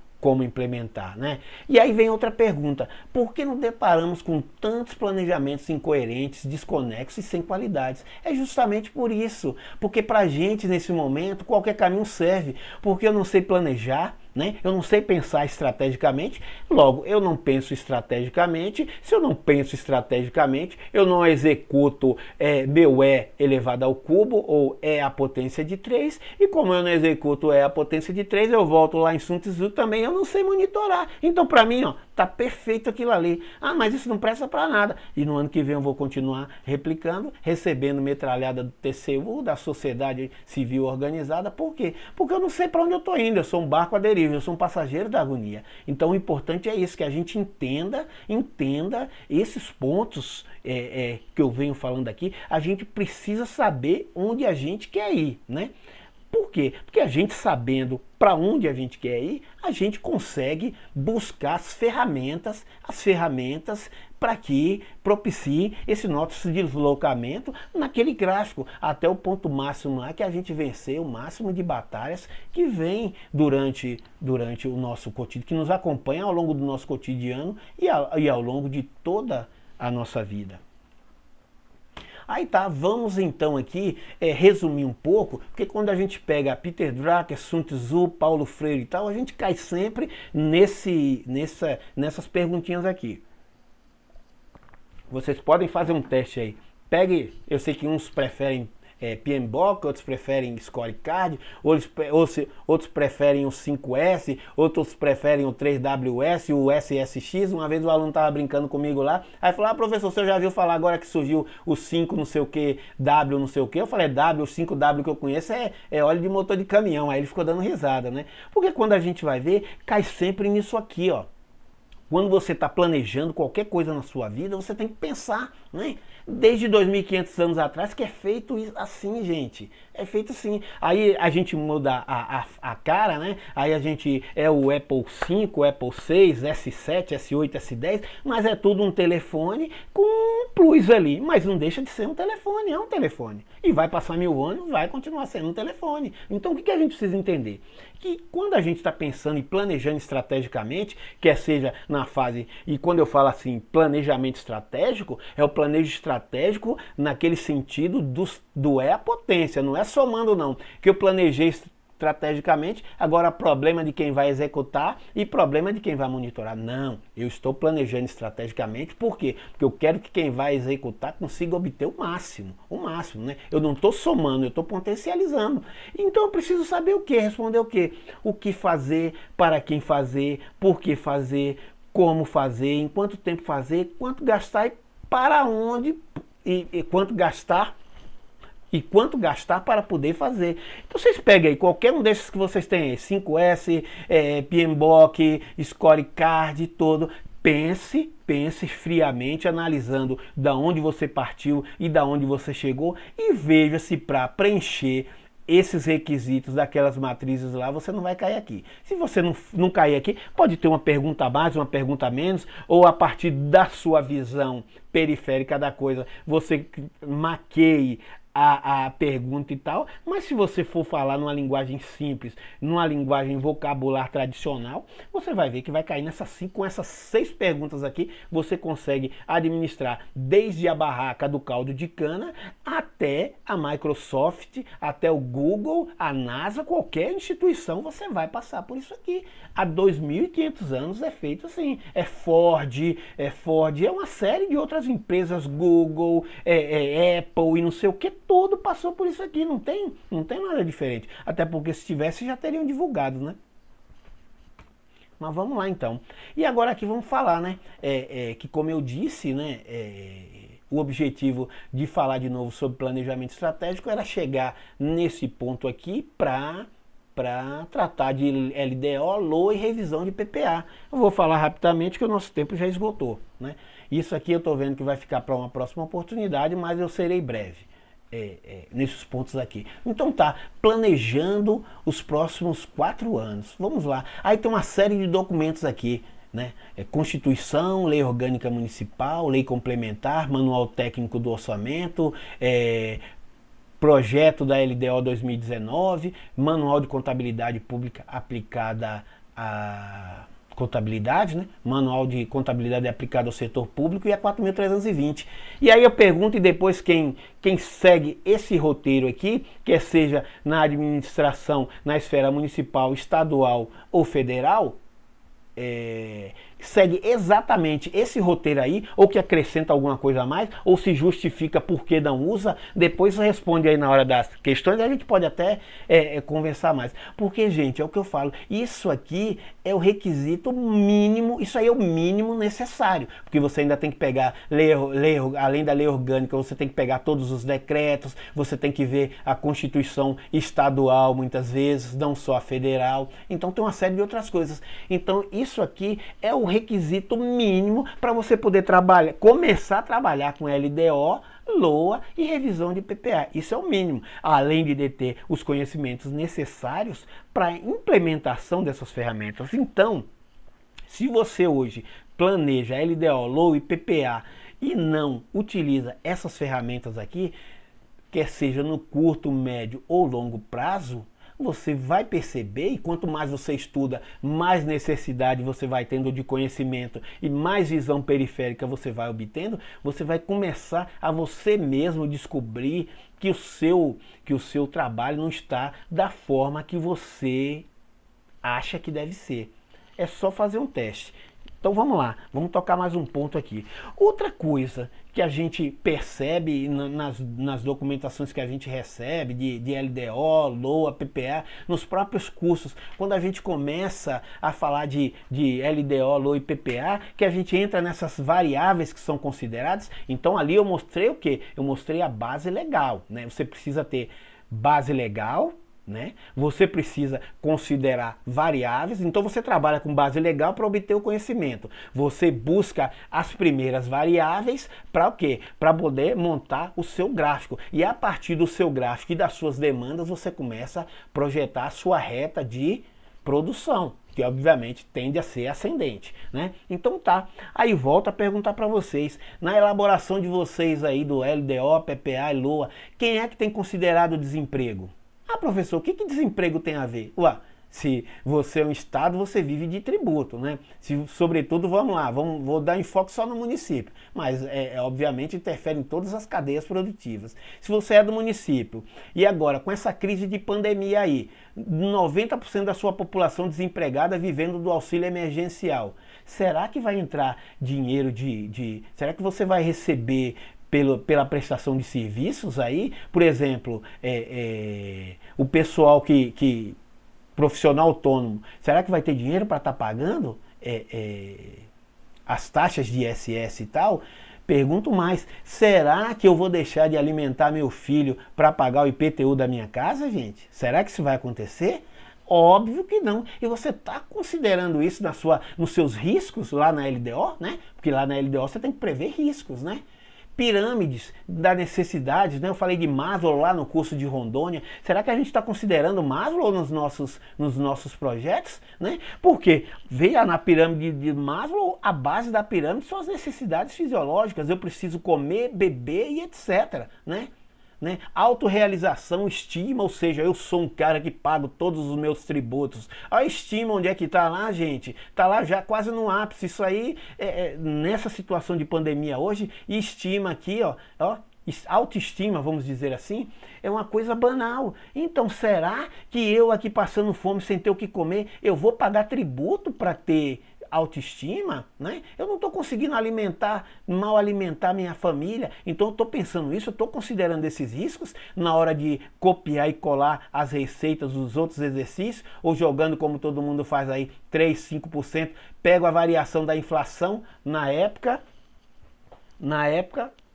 implementar, né? E aí vem outra pergunta: por que nos deparamos com tantos planejamentos incoerentes, desconexos e sem qualidades? É justamente por isso, porque pra gente nesse momento qualquer caminho serve, porque eu não sei planejar, né? Eu não sei pensar estrategicamente, logo eu não penso estrategicamente. Se eu não penso estrategicamente, eu não executo meu E elevado ao cubo, ou E à potência de 3, e como eu não executo E à potência de 3, eu volto lá em Sun Tzu também, eu não sei monitorar. Então para mim, ó, tá perfeito aquilo ali. Ah, mas isso não presta para nada. E no ano que vem eu vou continuar replicando, recebendo metralhada do TCU, da Sociedade Civil Organizada. Por quê? Porque eu não sei para onde eu tô indo, eu sou um barco à deriva, eu sou um passageiro da agonia. Então o importante é isso, que a gente entenda esses pontos que eu venho falando aqui. A gente precisa saber onde a gente quer ir, né? Por quê? Porque a gente, sabendo para onde a gente quer ir, a gente consegue buscar as ferramentas para que propicie esse nosso deslocamento naquele gráfico, até o ponto máximo lá, que a gente vencer o máximo de batalhas que vem durante o nosso cotidiano, que nos acompanha ao longo do nosso cotidiano e ao longo de toda a nossa vida. Aí tá, vamos então aqui resumir um pouco, porque quando a gente pega Peter Drucker, Sun Tzu, Paulo Freire e tal, a gente cai sempre nessas perguntinhas aqui. Vocês podem fazer um teste aí. Pegue, eu sei que uns preferem PMBOK, outros preferem Scorecard, outros preferem o 5S, outros preferem o 3WS, o SSX. Uma vez o aluno estava brincando comigo lá, aí falou, professor, você já viu falar agora que surgiu o 5 não sei o que, W não sei o que? Eu falei, W, o 5W que eu conheço é óleo de motor de caminhão. Aí ele ficou dando risada, né? Porque quando a gente vai ver, cai sempre nisso aqui, ó. Quando você está planejando qualquer coisa na sua vida, você tem que pensar, né? Desde 2.500 anos atrás que é feito assim, gente. É feito assim. Aí a gente muda a cara, né? Aí a gente é o Apple 5, Apple 6, S7, S8, S10, mas é tudo um telefone com um plus ali. Mas não deixa de ser um telefone, é um telefone. E vai passar 1000 anos, vai continuar sendo um telefone. Então o que a gente precisa entender? Que quando a gente está pensando e planejando estrategicamente, quer seja na fase, e quando eu falo assim, planejamento estratégico, é o planejo estratégico naquele sentido do é a potência, não é somando não, que eu planejei estrategicamente, agora problema de quem vai executar e problema de quem vai monitorar. Não, eu estou planejando estrategicamente, por quê? Porque eu quero que quem vai executar consiga obter o máximo, né? Eu não estou somando, eu estou potencializando. Então eu preciso saber o que, responder o que? O que fazer, para quem fazer, por que fazer, como fazer, em quanto tempo fazer, quanto gastar e para onde, e quanto gastar para poder fazer. Então vocês pegam aí qualquer um desses que vocês têm aí, 5S, PMBOK, Scorecard, todo. Pense friamente, analisando da onde você partiu e da onde você chegou e veja se para preencher esses requisitos daquelas matrizes lá, você não vai cair aqui. Se você não cair aqui, pode ter uma pergunta a mais, uma pergunta a menos, ou a partir da sua visão periférica da coisa, você maqueie a pergunta e tal, mas se você for falar numa linguagem simples, numa linguagem vocabular tradicional, você vai ver que vai cair com essas 6 perguntas aqui, você consegue administrar desde a barraca do caldo de cana até a Microsoft, até o Google, a NASA, qualquer instituição, você vai passar por isso aqui. Há 2.500 anos é feito assim. É Ford, é uma série de outras empresas, Google, Apple e não sei o que, todo passou por isso aqui, não tem nada diferente. Até porque se tivesse já teriam divulgado, né? Mas vamos lá então. E agora aqui vamos falar, né? Que como eu disse, né? O objetivo de falar de novo sobre planejamento estratégico era chegar nesse ponto aqui para tratar de LDO, LOA e revisão de PPA. Eu vou falar rapidamente que o nosso tempo já esgotou, né? Isso aqui eu estou vendo que vai ficar para uma próxima oportunidade, mas eu serei breve. Nesses pontos aqui. Então tá, planejando os próximos 4 anos. Vamos lá. Aí tem uma série de documentos aqui, né? Constituição, Lei Orgânica Municipal, Lei Complementar, Manual Técnico do Orçamento, Projeto da LDO 2019, Manual de Contabilidade Pública aplicada a contabilidade, né? Manual de contabilidade aplicado ao setor público e a 4.320. E aí eu pergunto, e depois quem segue esse roteiro aqui, quer seja na administração, na esfera municipal, estadual ou federal, segue exatamente esse roteiro aí, ou que acrescenta alguma coisa a mais, ou se justifica por que não usa, depois responde aí na hora das questões, a gente pode até conversar mais. Porque, gente, é o que eu falo, isso aqui é o requisito mínimo, isso aí é o mínimo necessário, porque você ainda tem que pegar, além da lei orgânica, você tem que pegar todos os decretos, você tem que ver a Constituição estadual, muitas vezes, não só a federal, então tem uma série de outras coisas. Então, isso aqui é o requisito mínimo para você poder começar a trabalhar com LDO, LOA e revisão de PPA. Isso é o mínimo, além de deter os conhecimentos necessários para a implementação dessas ferramentas. Então, se você hoje planeja LDO, LOA e PPA e não utiliza essas ferramentas aqui, quer seja no curto, médio ou longo prazo, você vai perceber, e quanto mais você estuda, mais necessidade você vai tendo de conhecimento e mais visão periférica você vai obtendo, você vai começar a você mesmo descobrir que o seu trabalho não está da forma que você acha que deve ser. É só fazer um teste. Então vamos lá, vamos tocar mais um ponto aqui. Outra coisa que a gente percebe nas documentações que a gente recebe de LDO, LOA, PPA, nos próprios cursos, quando a gente começa a falar de LDO, LOA e PPA, que a gente entra nessas variáveis que são consideradas. Então ali eu mostrei o quê? Eu mostrei a base legal, né? Você precisa ter base legal, né? Você precisa considerar variáveis, então você trabalha com base legal para obter o conhecimento. Você busca as primeiras variáveis para o quê? Para poder montar o seu gráfico. E a partir do seu gráfico e das suas demandas, você começa a projetar a sua reta de produção, que obviamente tende a ser ascendente, né? Então tá, aí volto a perguntar para vocês, na elaboração de vocês aí do LDO, PPA e LOA, quem é que tem considerado o desemprego? Ah, professor, o que desemprego tem a ver? Ué, se você é um estado, você vive de tributo, né? Se, sobretudo, vamos lá, vou dar enfoque só no município, mas obviamente interfere em todas as cadeias produtivas. Se você é do município e agora com essa crise de pandemia aí, 90% da sua população desempregada vivendo do auxílio emergencial, será que vai entrar dinheiro será que você vai receber pela prestação de serviços aí? Por exemplo, o pessoal profissional autônomo, será que vai ter dinheiro para estar pagando as taxas de ISS e tal? Pergunto mais, será que eu vou deixar de alimentar meu filho para pagar o IPTU da minha casa, gente? Será que isso vai acontecer? Óbvio que não. E você está considerando isso nos seus riscos lá na LDO, né? Porque lá na LDO você tem que prever riscos, né? Pirâmides da necessidade, né? Eu falei de Maslow lá no curso de Rondônia. Será que a gente está considerando Maslow nos nossos projetos, né? Porque veja na pirâmide de Maslow, a base da pirâmide são as necessidades fisiológicas. Eu preciso comer, beber e etc, né? Autorrealização, estima, ou seja, eu sou um cara que pago todos os meus tributos. A estima, onde é que está lá, gente? Está lá já quase no ápice. Isso aí, nessa situação de pandemia hoje, estima aqui, ó, autoestima, vamos dizer assim, é uma coisa banal. Então, será que eu aqui passando fome, sem ter o que comer, eu vou pagar tributo para ter autoestima, né? Eu não estou conseguindo mal alimentar minha família, então eu estou pensando isso, eu estou considerando esses riscos na hora de copiar e colar as receitas dos outros exercícios, ou jogando como todo mundo faz aí, 3, 5%, pego a variação da inflação na época,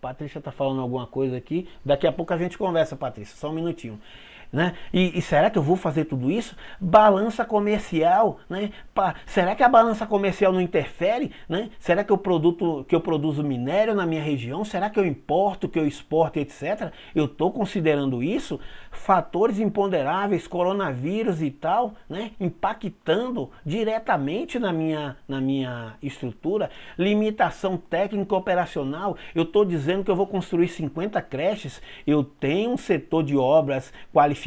Patrícia está falando alguma coisa aqui, daqui a pouco a gente conversa, Patrícia, só um minutinho. Né? E será que eu vou fazer tudo isso? Balança comercial, né? Será que a balança comercial não interfere? Né? Será que eu produzo minério na minha região? Será que eu importo, que eu exporto, etc? Eu estou considerando isso? Fatores imponderáveis, coronavírus e tal, né? Impactando diretamente na minha estrutura, limitação técnica operacional. Eu estou dizendo que eu vou construir 50 creches, eu tenho um setor de obras qualificado,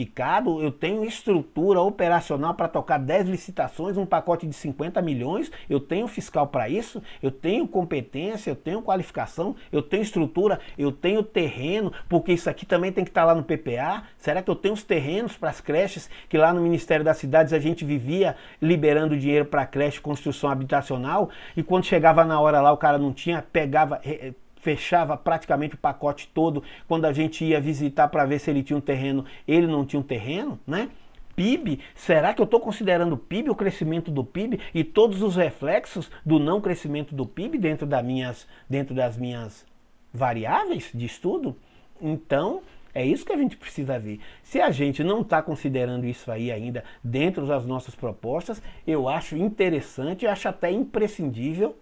eu tenho estrutura operacional para tocar 10 licitações, um pacote de 50 milhões, eu tenho fiscal para isso, eu tenho competência, eu tenho qualificação, eu tenho estrutura, eu tenho terreno, porque isso aqui também tem que estar lá no PPA. Será que eu tenho os terrenos para as creches, que lá no Ministério das Cidades a gente vivia liberando dinheiro para creche, construção habitacional, e quando chegava na hora lá o cara não tinha, fechava praticamente o pacote todo. Quando a gente ia visitar para ver se ele tinha um terreno, ele não tinha um terreno, né? PIB, será que eu estou considerando o PIB, o crescimento do PIB e todos os reflexos do não crescimento do PIB dentro das minhas variáveis de estudo? Então, é isso que a gente precisa ver. Se a gente não está considerando isso aí ainda dentro das nossas propostas, eu acho interessante, eu acho até imprescindível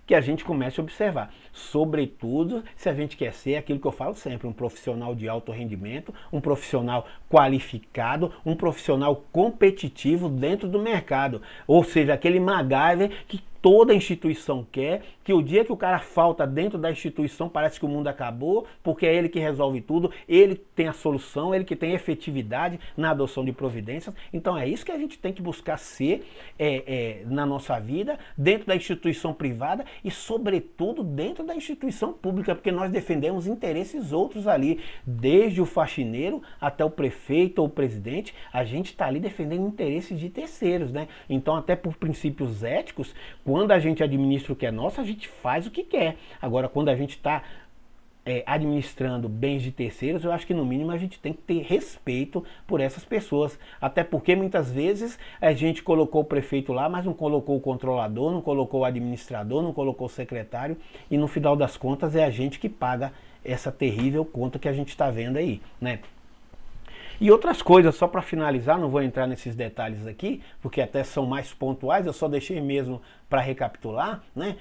que a gente comece a observar, sobretudo se a gente quer ser aquilo que eu falo sempre, um profissional de alto rendimento, um profissional qualificado, um profissional competitivo dentro do mercado, ou seja, aquele MacGyver que toda instituição quer, que o dia que o cara falta dentro da instituição parece que o mundo acabou, porque é ele que resolve tudo, ele tem a solução, ele que tem efetividade na adoção de providências. Então é isso que a gente tem que buscar ser na nossa vida, dentro da instituição privada e sobretudo dentro da instituição pública, porque nós defendemos interesses outros ali, desde o faxineiro até o prefeito ou o presidente, a gente está ali defendendo interesses de terceiros, né? Então até por princípios éticos, quando a gente administra o que é nosso, a gente faz o que quer. Agora, quando a gente está administrando bens de terceiros, eu acho que no mínimo a gente tem que ter respeito por essas pessoas. Até porque muitas vezes a gente colocou o prefeito lá, mas não colocou o controlador, não colocou o administrador, não colocou o secretário, e no final das contas é a gente que paga essa terrível conta que a gente está vendo aí, né? E outras coisas, só para finalizar, não vou entrar nesses detalhes aqui, porque até são mais pontuais, eu só deixei mesmo para recapitular, né?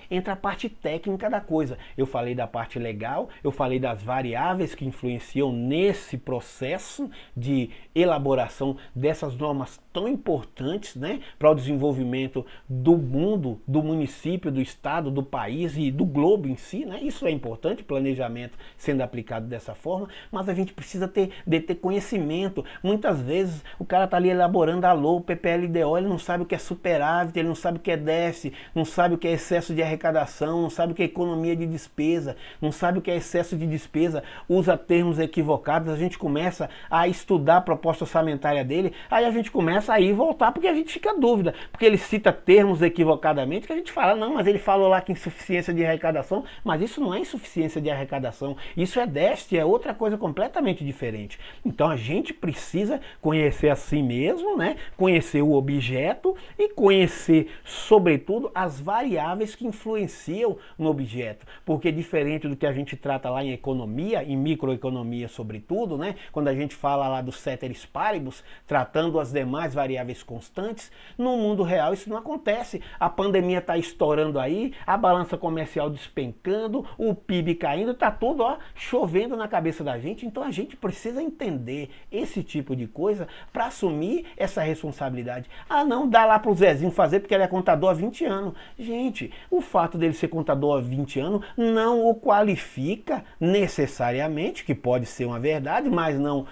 Entra a parte técnica da coisa. Eu falei da parte legal, eu falei das variáveis que influenciam nesse processo de elaboração dessas normas tão importantes, né, para o desenvolvimento do mundo, do município, do estado, do país e do globo em si, né? Isso é importante, planejamento sendo aplicado dessa forma, mas a gente precisa ter conhecimento. Muitas vezes o cara está ali elaborando a LOA, o PPLDO, ele não sabe o que é superávit, ele não sabe o que é déficit, não sabe o que é excesso de arrecadação, não sabe o que é economia de despesa, não sabe o que é excesso de despesa, usa termos equivocados, a gente começa a estudar a proposta orçamentária dele, aí a gente começa a ir e voltar, porque a gente fica dúvida, porque ele cita termos equivocadamente, que a gente fala, não, mas ele falou lá que insuficiência de arrecadação, mas isso não é insuficiência de arrecadação, isso é déficit, é outra coisa completamente diferente. Então a gente precisa conhecer a si mesmo, né? Conhecer o objeto e conhecer, sobretudo, as variáveis que influenciam no objeto, porque diferente do que a gente trata lá em economia, em microeconomia sobretudo, né? Quando a gente fala lá do ceteris paribus, tratando as demais variáveis constantes, no mundo real isso não acontece. A pandemia está estourando aí, a balança comercial despencando, o PIB caindo, está tudo chovendo na cabeça da gente. Então a gente precisa entender esse tipo de coisa para assumir essa responsabilidade. Ah, não dá lá para o Zezinho fazer porque ele é contador há 20 anos. Gente, o fato dele ser contador há 20 anos não o qualifica necessariamente, que pode ser uma verdade, mas não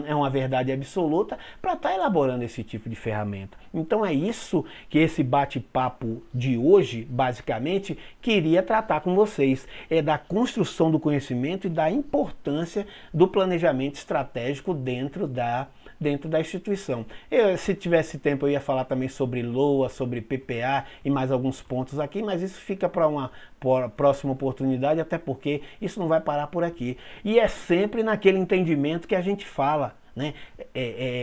é uma verdade absoluta, para estar elaborando esse tipo de ferramenta. Então é isso que esse bate-papo de hoje, basicamente, queria tratar com vocês. É da construção do conhecimento e da importância do planejamento estratégico dentro da instituição. Se tivesse tempo eu ia falar também sobre LOA, sobre PPA e mais alguns pontos aqui, mas isso fica para uma próxima oportunidade, até porque isso não vai parar por aqui. E é sempre naquele entendimento que a gente fala, né?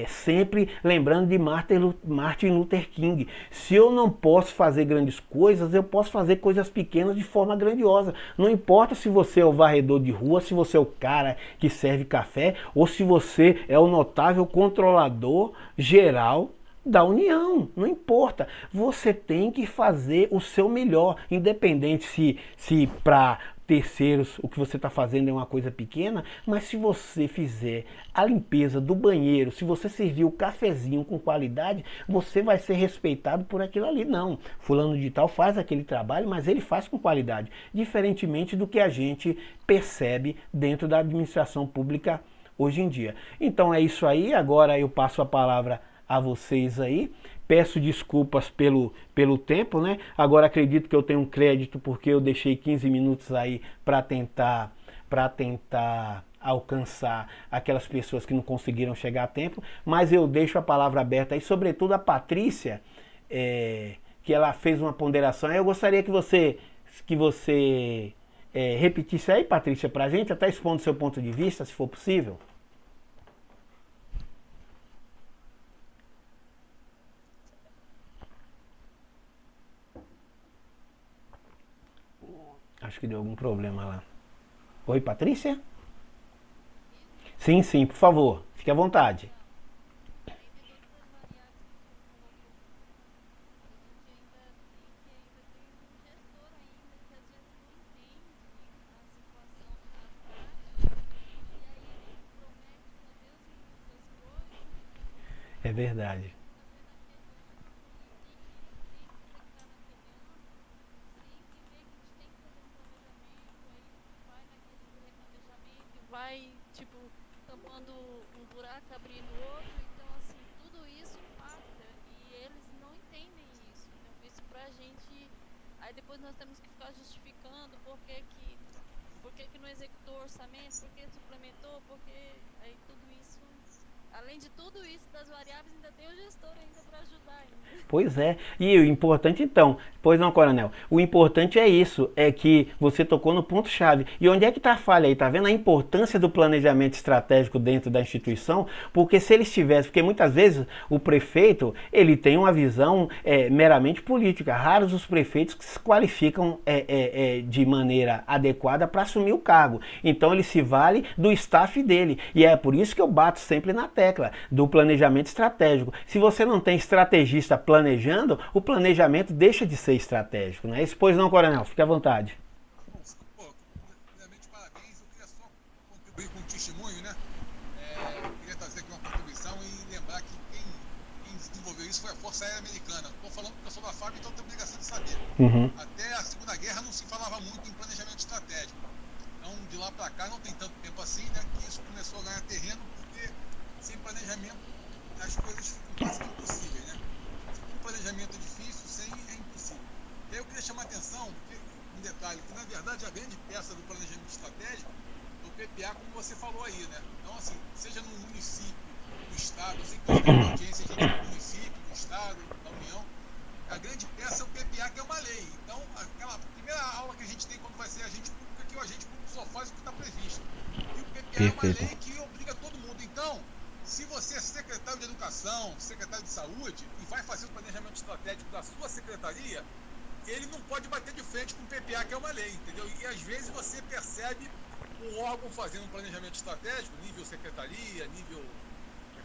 Sempre lembrando de Martin Luther King. Se eu não posso fazer grandes coisas, eu posso fazer coisas pequenas de forma grandiosa. Não importa se você é o varredor de rua, se você é o cara que serve café, ou se você é o notável controlador geral da União, não importa. Você tem que fazer o seu melhor, independente se para terceiros o que você está fazendo é uma coisa pequena, mas se você fizer a limpeza do banheiro, se você servir o cafezinho com qualidade, você vai ser respeitado por aquilo ali. Não, fulano de tal faz aquele trabalho, mas ele faz com qualidade, diferentemente do que a gente percebe dentro da administração pública hoje em dia. Então é isso aí, agora eu passo a palavra a vocês aí. Peço desculpas pelo tempo, né? Agora acredito que eu tenho um crédito porque eu deixei 15 minutos aí para tentar alcançar aquelas pessoas que não conseguiram chegar a tempo, mas eu deixo a palavra aberta aí, sobretudo a Patrícia, que ela fez uma ponderação. Eu gostaria que você repetisse aí, Patrícia, para a gente, até expondo seu ponto de vista, se for possível. Acho que deu algum problema lá. Oi, Patrícia? Sim, sim, por favor. Fique à vontade. É verdade. Aí depois nós temos que ficar justificando por que não executou o orçamento, por que suplementou, porque aí tudo isso, além de tudo isso das variáveis, ainda tem o gestor ainda para ajudar ainda. Pois é, e o importante então, pois não, coronel, o importante é isso, é que você tocou no ponto-chave. E onde é que está a falha aí? Tá vendo a importância do planejamento estratégico dentro da instituição? Porque se eles tivessem, porque muitas vezes o prefeito, ele tem uma visão meramente política, raros os prefeitos que se qualificam de maneira adequada para assumir o cargo. Então ele se vale do staff dele, e é por isso que eu bato sempre na tecla do planejamento estratégico. Se você não tem estrategista planejando, o planejamento deixa de ser estratégico, não é isso? Pois não, coronel, fique à vontade. Pô, primeiramente, parabéns. Eu queria só contribuir com um testemunho, né? Queria trazer aqui uma contribuição e lembrar que quem desenvolveu isso foi a Força Aérea Americana. Estou falando porque eu sou da FAB, então tenho obrigação de saber. Uhum. Até a Segunda Guerra não se falava muito em planejamento estratégico. Então, de lá para cá, não tem tanto tempo assim, né? Que isso começou a ganhar terreno, porque sem planejamento as coisas ficam quase que impossíveis, né? Um planejamento difícil, sem é impossível. E aí eu queria chamar a atenção, um detalhe, que na verdade a grande peça do planejamento estratégico é o PPA, como você falou aí, né? Então, assim, seja no município, no estado, eu sei que tem uma audiência aqui do município, do estado, da União, a grande peça é o PPA, que é uma lei. Então, aquela primeira aula que a gente tem quando vai ser agente público é que o agente público só faz o que está previsto. E o PPA é uma Perfeito. lei que obriga todo mundo. Então, se você é secretário de Educação, secretário de Saúde, e vai fazer o planejamento estratégico da sua secretaria, ele não pode bater de frente com o PPA, que é uma lei, entendeu? E às vezes você percebe um órgão fazendo um planejamento estratégico, nível secretaria, nível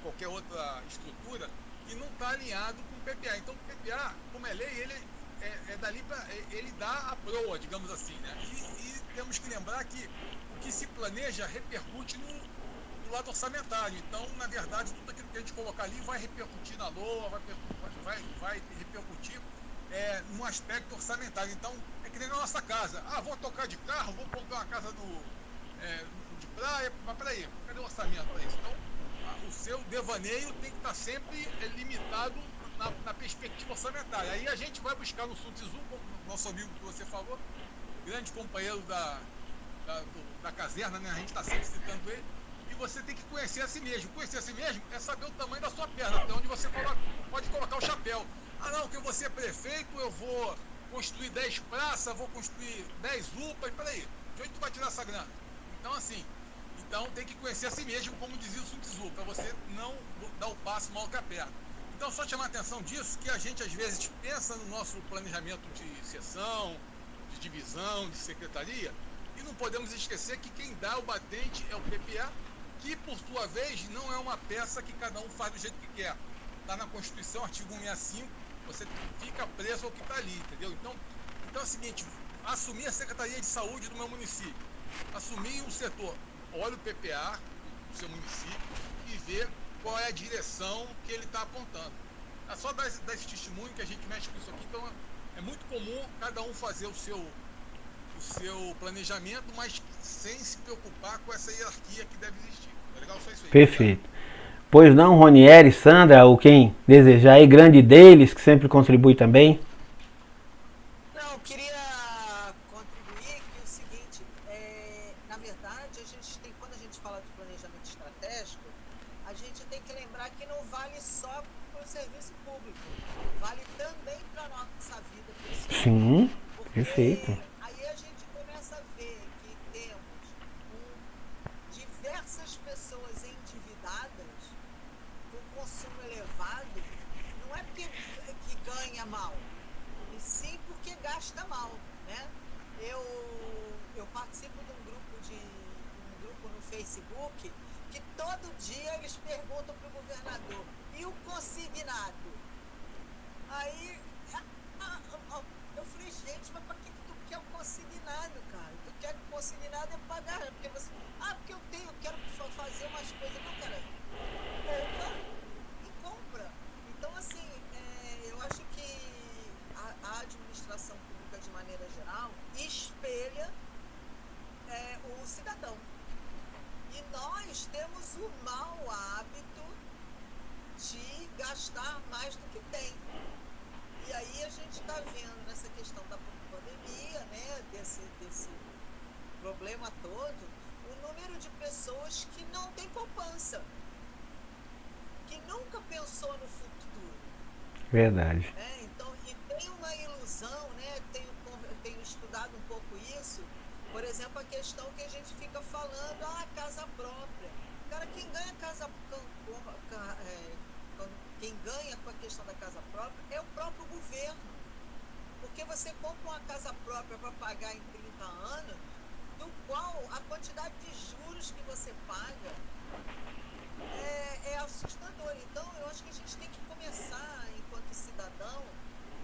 qualquer outra estrutura, que não está alinhado com o PPA. Então, o PPA, como é lei, ele dali para ele dá a proa, digamos assim, né? E temos que lembrar que o que se planeja repercute no lado orçamentário. Então, na verdade, tudo aquilo que a gente colocar ali vai repercutir na LOA, vai repercutir no aspecto orçamentário. Então, é que nem na nossa casa. Ah, vou tocar de carro, vou comprar uma casa de praia, mas peraí, cadê o orçamento para isso? Então, o seu devaneio tem que estar sempre limitado na perspectiva orçamentária. Aí a gente vai buscar no Sun Tzu, como nosso amigo que você falou, grande companheiro da caserna, né? A gente está sempre citando ele. E você tem que conhecer a si mesmo. Conhecer a si mesmo é saber o tamanho da sua perna, até onde você pode colocar o chapéu. Ah, não, que eu vou ser prefeito, eu vou construir 10 praças, vou construir 10 UPAs. Peraí, de onde tu vai tirar essa grana? Então, assim, tem que conhecer a si mesmo, como dizia o Sun Tzu, para você não dar o passo mal que a perna. Então, só chamar a atenção disso, que a gente às vezes pensa no nosso planejamento de seção, de divisão, de secretaria, e não podemos esquecer que quem dá o batente é o PPA, que por sua vez não é uma peça que cada um faz do jeito que quer. Está na Constituição, artigo 165, você fica preso ao que está ali, entendeu? Então é o seguinte, assumir a Secretaria de Saúde do meu município, assumir um setor, olha o PPA do seu município e ver qual é a direção que ele está apontando. É só dar esse testemunho que a gente mexe com isso aqui, então é muito comum cada um fazer o seu planejamento, mas sem se preocupar com essa hierarquia que deve existir. Tá legal? Só isso aí. Perfeito. Pois não, Ronieri, Sandra, ou quem desejar aí, grande deles, que sempre contribui também. Não, eu queria contribuir que o seguinte, na verdade, quando a gente fala de planejamento estratégico, a gente tem que lembrar que não vale só para o serviço público, vale também para a nossa vida pessoal. Sim, Porque perfeito. aí a gente começa a ver que temos diversas pessoas endividadas com consumo elevado, não é porque que ganha mal, e sim porque gasta mal, né? Eu participo de um grupo no Facebook que todo dia eles perguntam para o governador, e o consignado? Aí eu falei, gente, mas para que tu quer o consignado, cara? Tu quer o consignado é pagar, porque você... porque eu quero fazer umas coisas. Não, cara, compra e compra. Então, assim, eu acho que a administração pública, de maneira geral, espelha o cidadão. E nós temos o mau hábito de gastar mais do que tem. E aí a gente está vendo nessa questão da pandemia, né, desse problema todo, o número de pessoas que não tem poupança, que nunca pensou no futuro. Verdade. Né? Então, e tem uma ilusão, né? Tenho estudado um pouco isso, por exemplo, a questão que a gente fica falando, casa própria. Cara, quem ganha quem ganha com a questão da casa própria é o próprio governo. Porque você compra uma casa própria para pagar em 30 anos, do qual a quantidade de juros que você paga é assustador. Então, eu acho que a gente tem que começar, enquanto cidadão,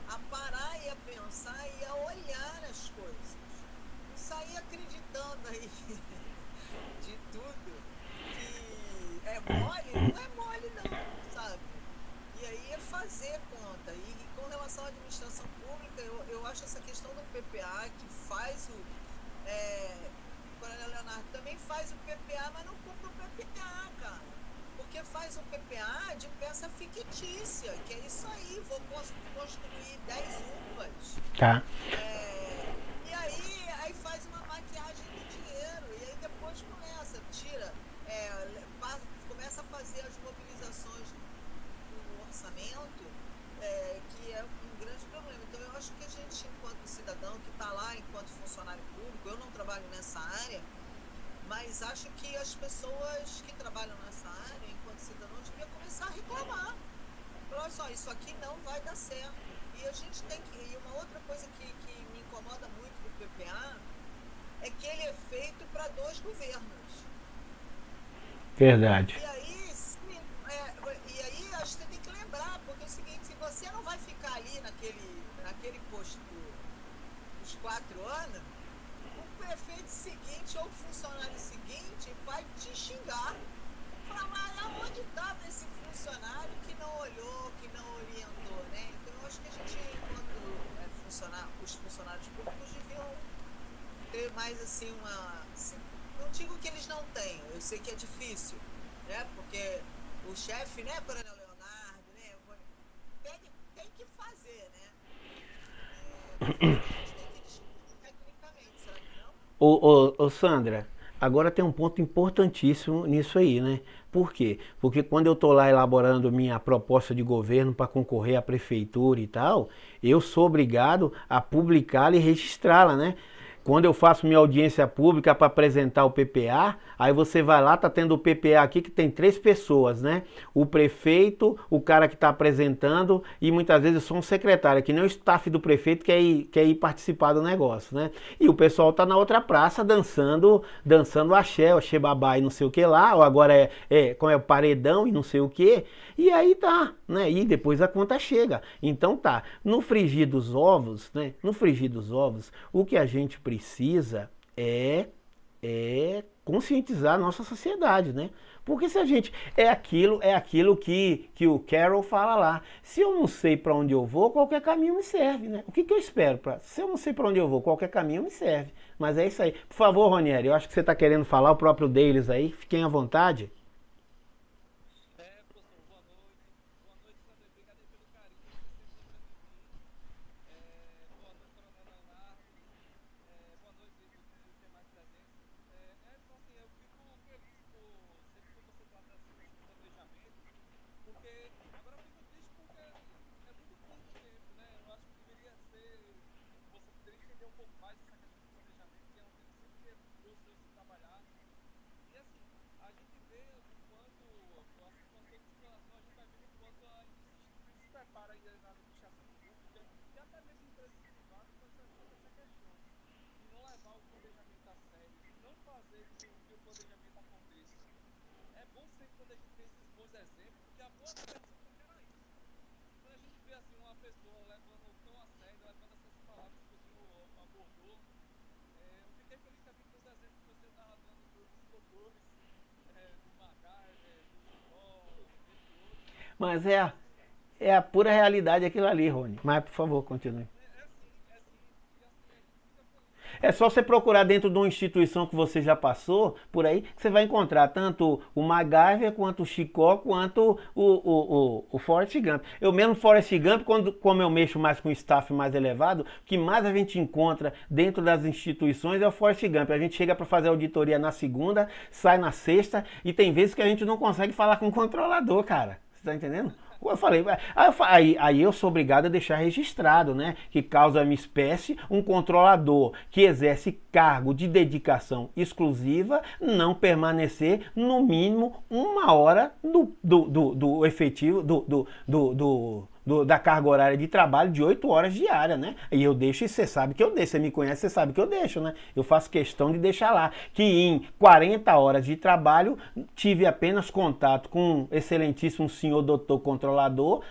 a parar e a pensar e a olhar as coisas. Não sair acreditando aí de tudo que é mole, não é mole não, sabe? E aí é fazer conta. E com relação à administração pública, eu acho essa questão do PPA, que faz o Coronel Leonardo também faz o PPA, mas não cumpre o PPA, cara. Porque faz um PPA de peça fictícia, que é isso aí, vou construir 10 UPAs. Tá. E aí faz uma maquiagem do dinheiro, e aí depois começa a fazer as mobilizações no orçamento, que é um grande problema. Então eu acho que a gente, enquanto cidadão que está lá, enquanto funcionário público, eu não trabalho nessa área, mas acho que as pessoas que trabalham nessa área, enquanto cidadão, deviam começar a reclamar. Olha só, isso aqui não vai dar certo. E a gente tem que... E uma outra coisa que me incomoda muito do PPA é que ele é feito para 2 governos. Verdade. E aí acho que você tem que lembrar, porque é o seguinte, se você não vai ficar ali naquele posto os 4 anos, o prefeito seguinte ou o funcionário seguinte vai te xingar. Falar, mas aonde estava esse funcionário que não olhou, que não orientou, né? Então eu acho que a gente, enquanto os funcionários públicos deviam ter mais assim não digo que eles não tenham, eu sei que é difícil, né? Porque o chefe, né, Coronel Leonardo, né, tem que fazer, né? Mas a gente tem que discutir tecnicamente, será que não? Ô Sandra, agora tem um ponto importantíssimo nisso aí, né? Por quê? Porque quando eu estou lá elaborando minha proposta de governo para concorrer à prefeitura e tal, eu sou obrigado a publicá-la e registrá-la, né? Quando eu faço minha audiência pública para apresentar o PPA, aí você vai lá, tá tendo o PPA aqui que tem 3 pessoas, né? O prefeito, o cara que está apresentando e muitas vezes só um secretário, que nem o staff do prefeito quer ir participar do negócio, né? E o pessoal tá na outra praça dançando axé babá e não sei o que lá, ou agora como é o paredão e não sei o que, e aí tá, né? E depois a conta chega. Então tá, no frigir dos ovos, né? No frigir dos ovos, o que a gente precisa é conscientizar a nossa sociedade, né? Porque se a gente é aquilo que o Carol fala lá. Se eu não sei para onde eu vou, qualquer caminho me serve, né? O que eu espero? Se eu não sei para onde eu vou, qualquer caminho me serve. Mas é isso aí. Por favor, Ronieri, eu acho que você está querendo falar, o próprio Deles aí. Fiquem à vontade. Professor, boa noite. Boa noite, Sandra. Obrigado aí pelo carinho que você sempre lembrando de mim. Boa noite, Coronel Leonardo. Boa noite, os demais presentes. Só assim, eu fico feliz sempre que você trata assim de planejamento, porque agora eu fico triste porque é muito curto tempo, né? Eu acho que você poderia entender um pouco mais essa questão do planejamento, que é um tema sempre que é gostoso de trabalhar. E assim, a gente vê o quanto, com as coisas de exploração, a gente vai vendo o quanto a gente se prepara ainda na administração pública e até mesmo empresas privadas com essa questão de não levar o planejamento a sério, de não fazer com que o planejamento aconteça. É bom sempre quando a gente vê esses bons exemplos, porque a boa administração também era isso. Quando a gente vê assim uma pessoa levando tão a sério, levando essas palavras que o senhor abordou, eu fiquei feliz também com os exemplos que você estava dando dos doutores, do MacArthur, do Giló, entre outros. Mas é a pura realidade aquilo ali, Rony. Mas, por favor, continue. E assim, a gente fica feliz. É só você procurar dentro de uma instituição que você já passou, por aí, que você vai encontrar tanto o MacGyver, quanto o Chicó, quanto o Forrest Gump. Eu mesmo, Forrest Gump, como eu mexo mais com staff mais elevado, o que mais a gente encontra dentro das instituições é o Forrest Gump. A gente chega para fazer auditoria na segunda, sai na sexta, e tem vezes que a gente não consegue falar com o controlador, cara. Você tá entendendo? Eu falei, aí eu sou obrigado a deixar registrado, né? Que causa a minha espécie um controlador que exerce cargo de dedicação exclusiva não permanecer no mínimo 1 hora do efetivo, da carga horária de trabalho de 8 horas diária, né? E eu deixo, e você sabe que eu deixo, você me conhece, você sabe que eu deixo, né? Eu faço questão de deixar lá, que em 40 horas de trabalho tive apenas contato com um excelentíssimo senhor doutor controlador,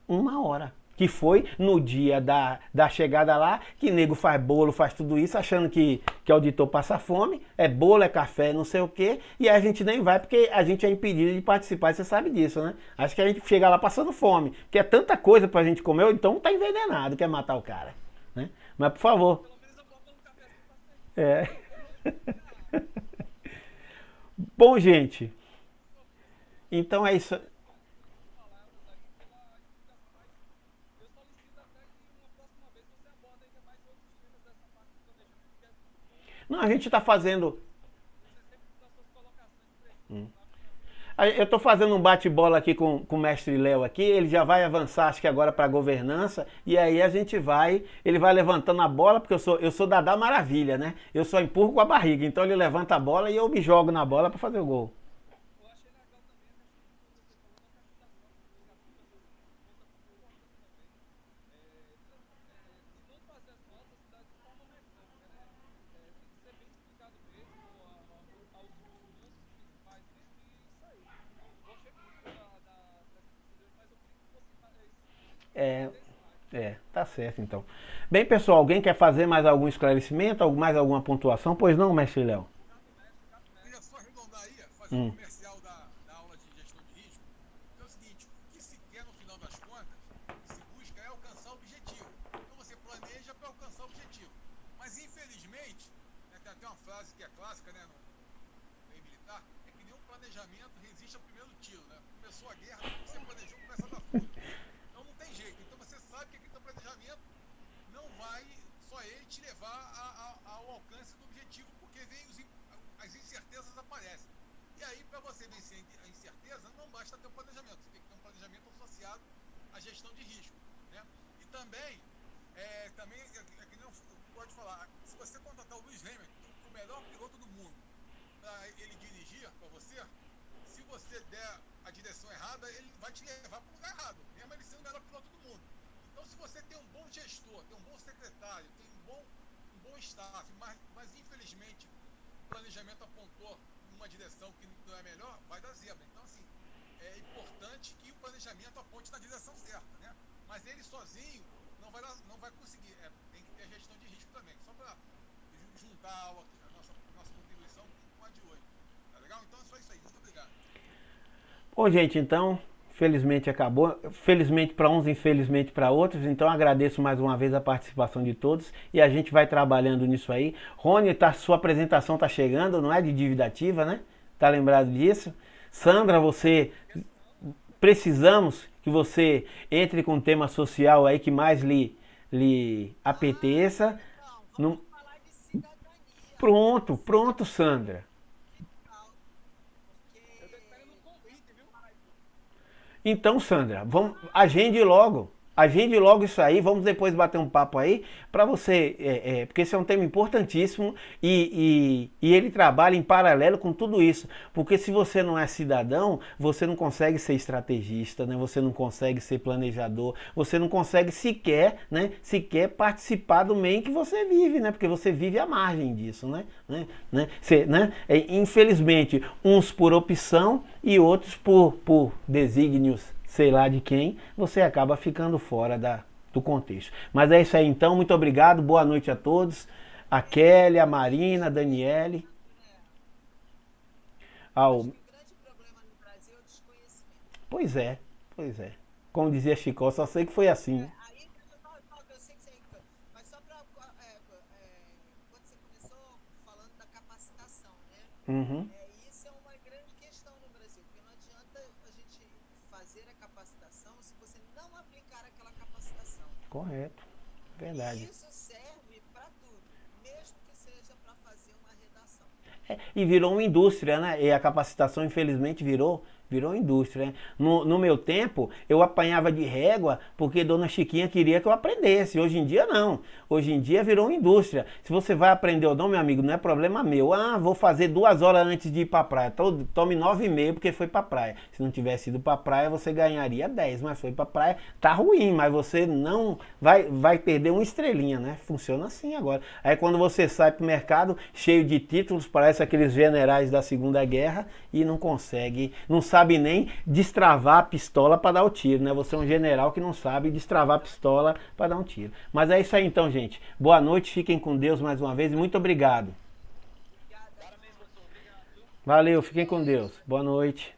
1 hora. Que foi no dia da chegada lá, que nego faz bolo, faz tudo isso, achando que auditor passa fome, é bolo, é café, não sei o quê, e aí a gente nem vai porque a gente é impedido de participar, e você sabe disso, né? Acho que a gente chega lá passando fome, que é tanta coisa pra gente comer, ou então tá envenenado, quer matar o cara, né? Mas por favor. É. Bom, gente, então é isso. Não, a gente está fazendo. Eu estou fazendo um bate-bola aqui com o mestre Léo aqui, ele já vai avançar, acho que agora para a governança, e aí a gente vai, ele vai levantando a bola, porque eu sou Dadá Maravilha, né? Eu só empurro com a barriga, então ele levanta a bola e eu me jogo na bola para fazer o gol. Tá certo então. Bem, pessoal, alguém quer fazer mais algum esclarecimento, mais alguma pontuação? Pois não, mestre Léo? Queria só arredondar aí, fazer um comercial da aula de gestão de risco. É o seguinte, o que se quer no final das contas, o que se busca é alcançar o objetivo. Então você planeja para alcançar o objetivo. Mas infelizmente, né, tem até uma frase que é clássica, né, no meio militar, é que nenhum planejamento resiste ao primeiro tiro, né? Começou a guerra, você planejou, começa a dar fúria. Então não tem jeito. Então você sabe que aquele teu planejamento não vai só ele te levar ao alcance do objetivo, porque vem as incertezas aparecem. E aí, para você vencer a incerteza, não basta ter um planejamento, você tem que ter um planejamento associado à gestão de risco, né? E também é que não pode falar, se você contratar o Lewis Hamilton, o melhor piloto do mundo, para ele dirigir para você, se você der a direção errada, ele vai te levar para o lugar errado, mesmo ele sendo o melhor piloto do mundo. Então, se você tem um bom gestor, tem um bom secretário, tem um bom staff, mas infelizmente o planejamento apontou numa direção que não é melhor, vai dar zebra. Então, assim, é importante que o planejamento aponte na direção certa, né? Mas ele sozinho não vai conseguir. Tem que ter a gestão de risco também. Só para juntar a nossa contribuição com a de hoje. Tá legal? Então é só isso aí. Muito obrigado. Bom, gente, então, felizmente acabou. Felizmente para uns, infelizmente para outros. Então, agradeço mais uma vez a participação de todos e a gente vai trabalhando nisso aí. Rony, sua apresentação está chegando, não é? De dívida ativa, né? Tá lembrado disso? Sandra, precisamos que você entre com um tema social aí que mais lhe apeteça. Vamos falar de cidadania. Pronto, Sandra. Então, Sandra, agende logo isso aí, vamos depois bater um papo aí, para você, porque esse é um tema importantíssimo e ele trabalha em paralelo com tudo isso, porque se você não é cidadão, você não consegue ser estrategista, né? Você não consegue ser planejador, você não consegue sequer participar do meio em que você vive, né? Porque você vive à margem disso, né? Infelizmente, uns por opção e outros por desígnios, sei lá de quem, você acaba ficando fora do contexto. Mas é isso aí então, muito obrigado, boa noite a todos. A Kelly, a Marina, a Daniele. O grande problema no Brasil é o desconhecimento. Pois é. Como dizia Chico, só sei que foi assim. Aí eu sei que você. Mas só para. Quando você começou capacitação, né? Uhum. Isso é uma grande questão no Brasil, porque não adianta a gente fazer a capacitação se você não aplicar aquela capacitação. Correto. Verdade. Isso serve para tudo, mesmo que seja para fazer uma redação. E virou uma indústria, né? E a capacitação, infelizmente, virou indústria, né? No meu tempo, eu apanhava de régua porque Dona Chiquinha queria que eu aprendesse. Hoje em dia, não. Hoje em dia, virou uma indústria. Se você vai aprender ou não, meu amigo, não é problema meu. Ah, vou fazer 2 horas antes de ir pra praia. Tome 9,5 porque foi pra praia. Se não tivesse ido pra praia, você ganharia 10. Mas foi pra praia, tá ruim. Mas você não vai perder uma estrelinha, né? Funciona assim agora. Aí quando você sai pro mercado, cheio de títulos, parece aqueles generais da Segunda Guerra e não consegue, não sabe nem destravar a pistola para dar o tiro, né? Você é um general que não sabe destravar a pistola para dar um tiro. Mas é isso aí então, gente. Boa noite, fiquem com Deus mais uma vez e muito obrigado. Parabéns, professor. Obrigado. Valeu, fiquem com Deus. Boa noite.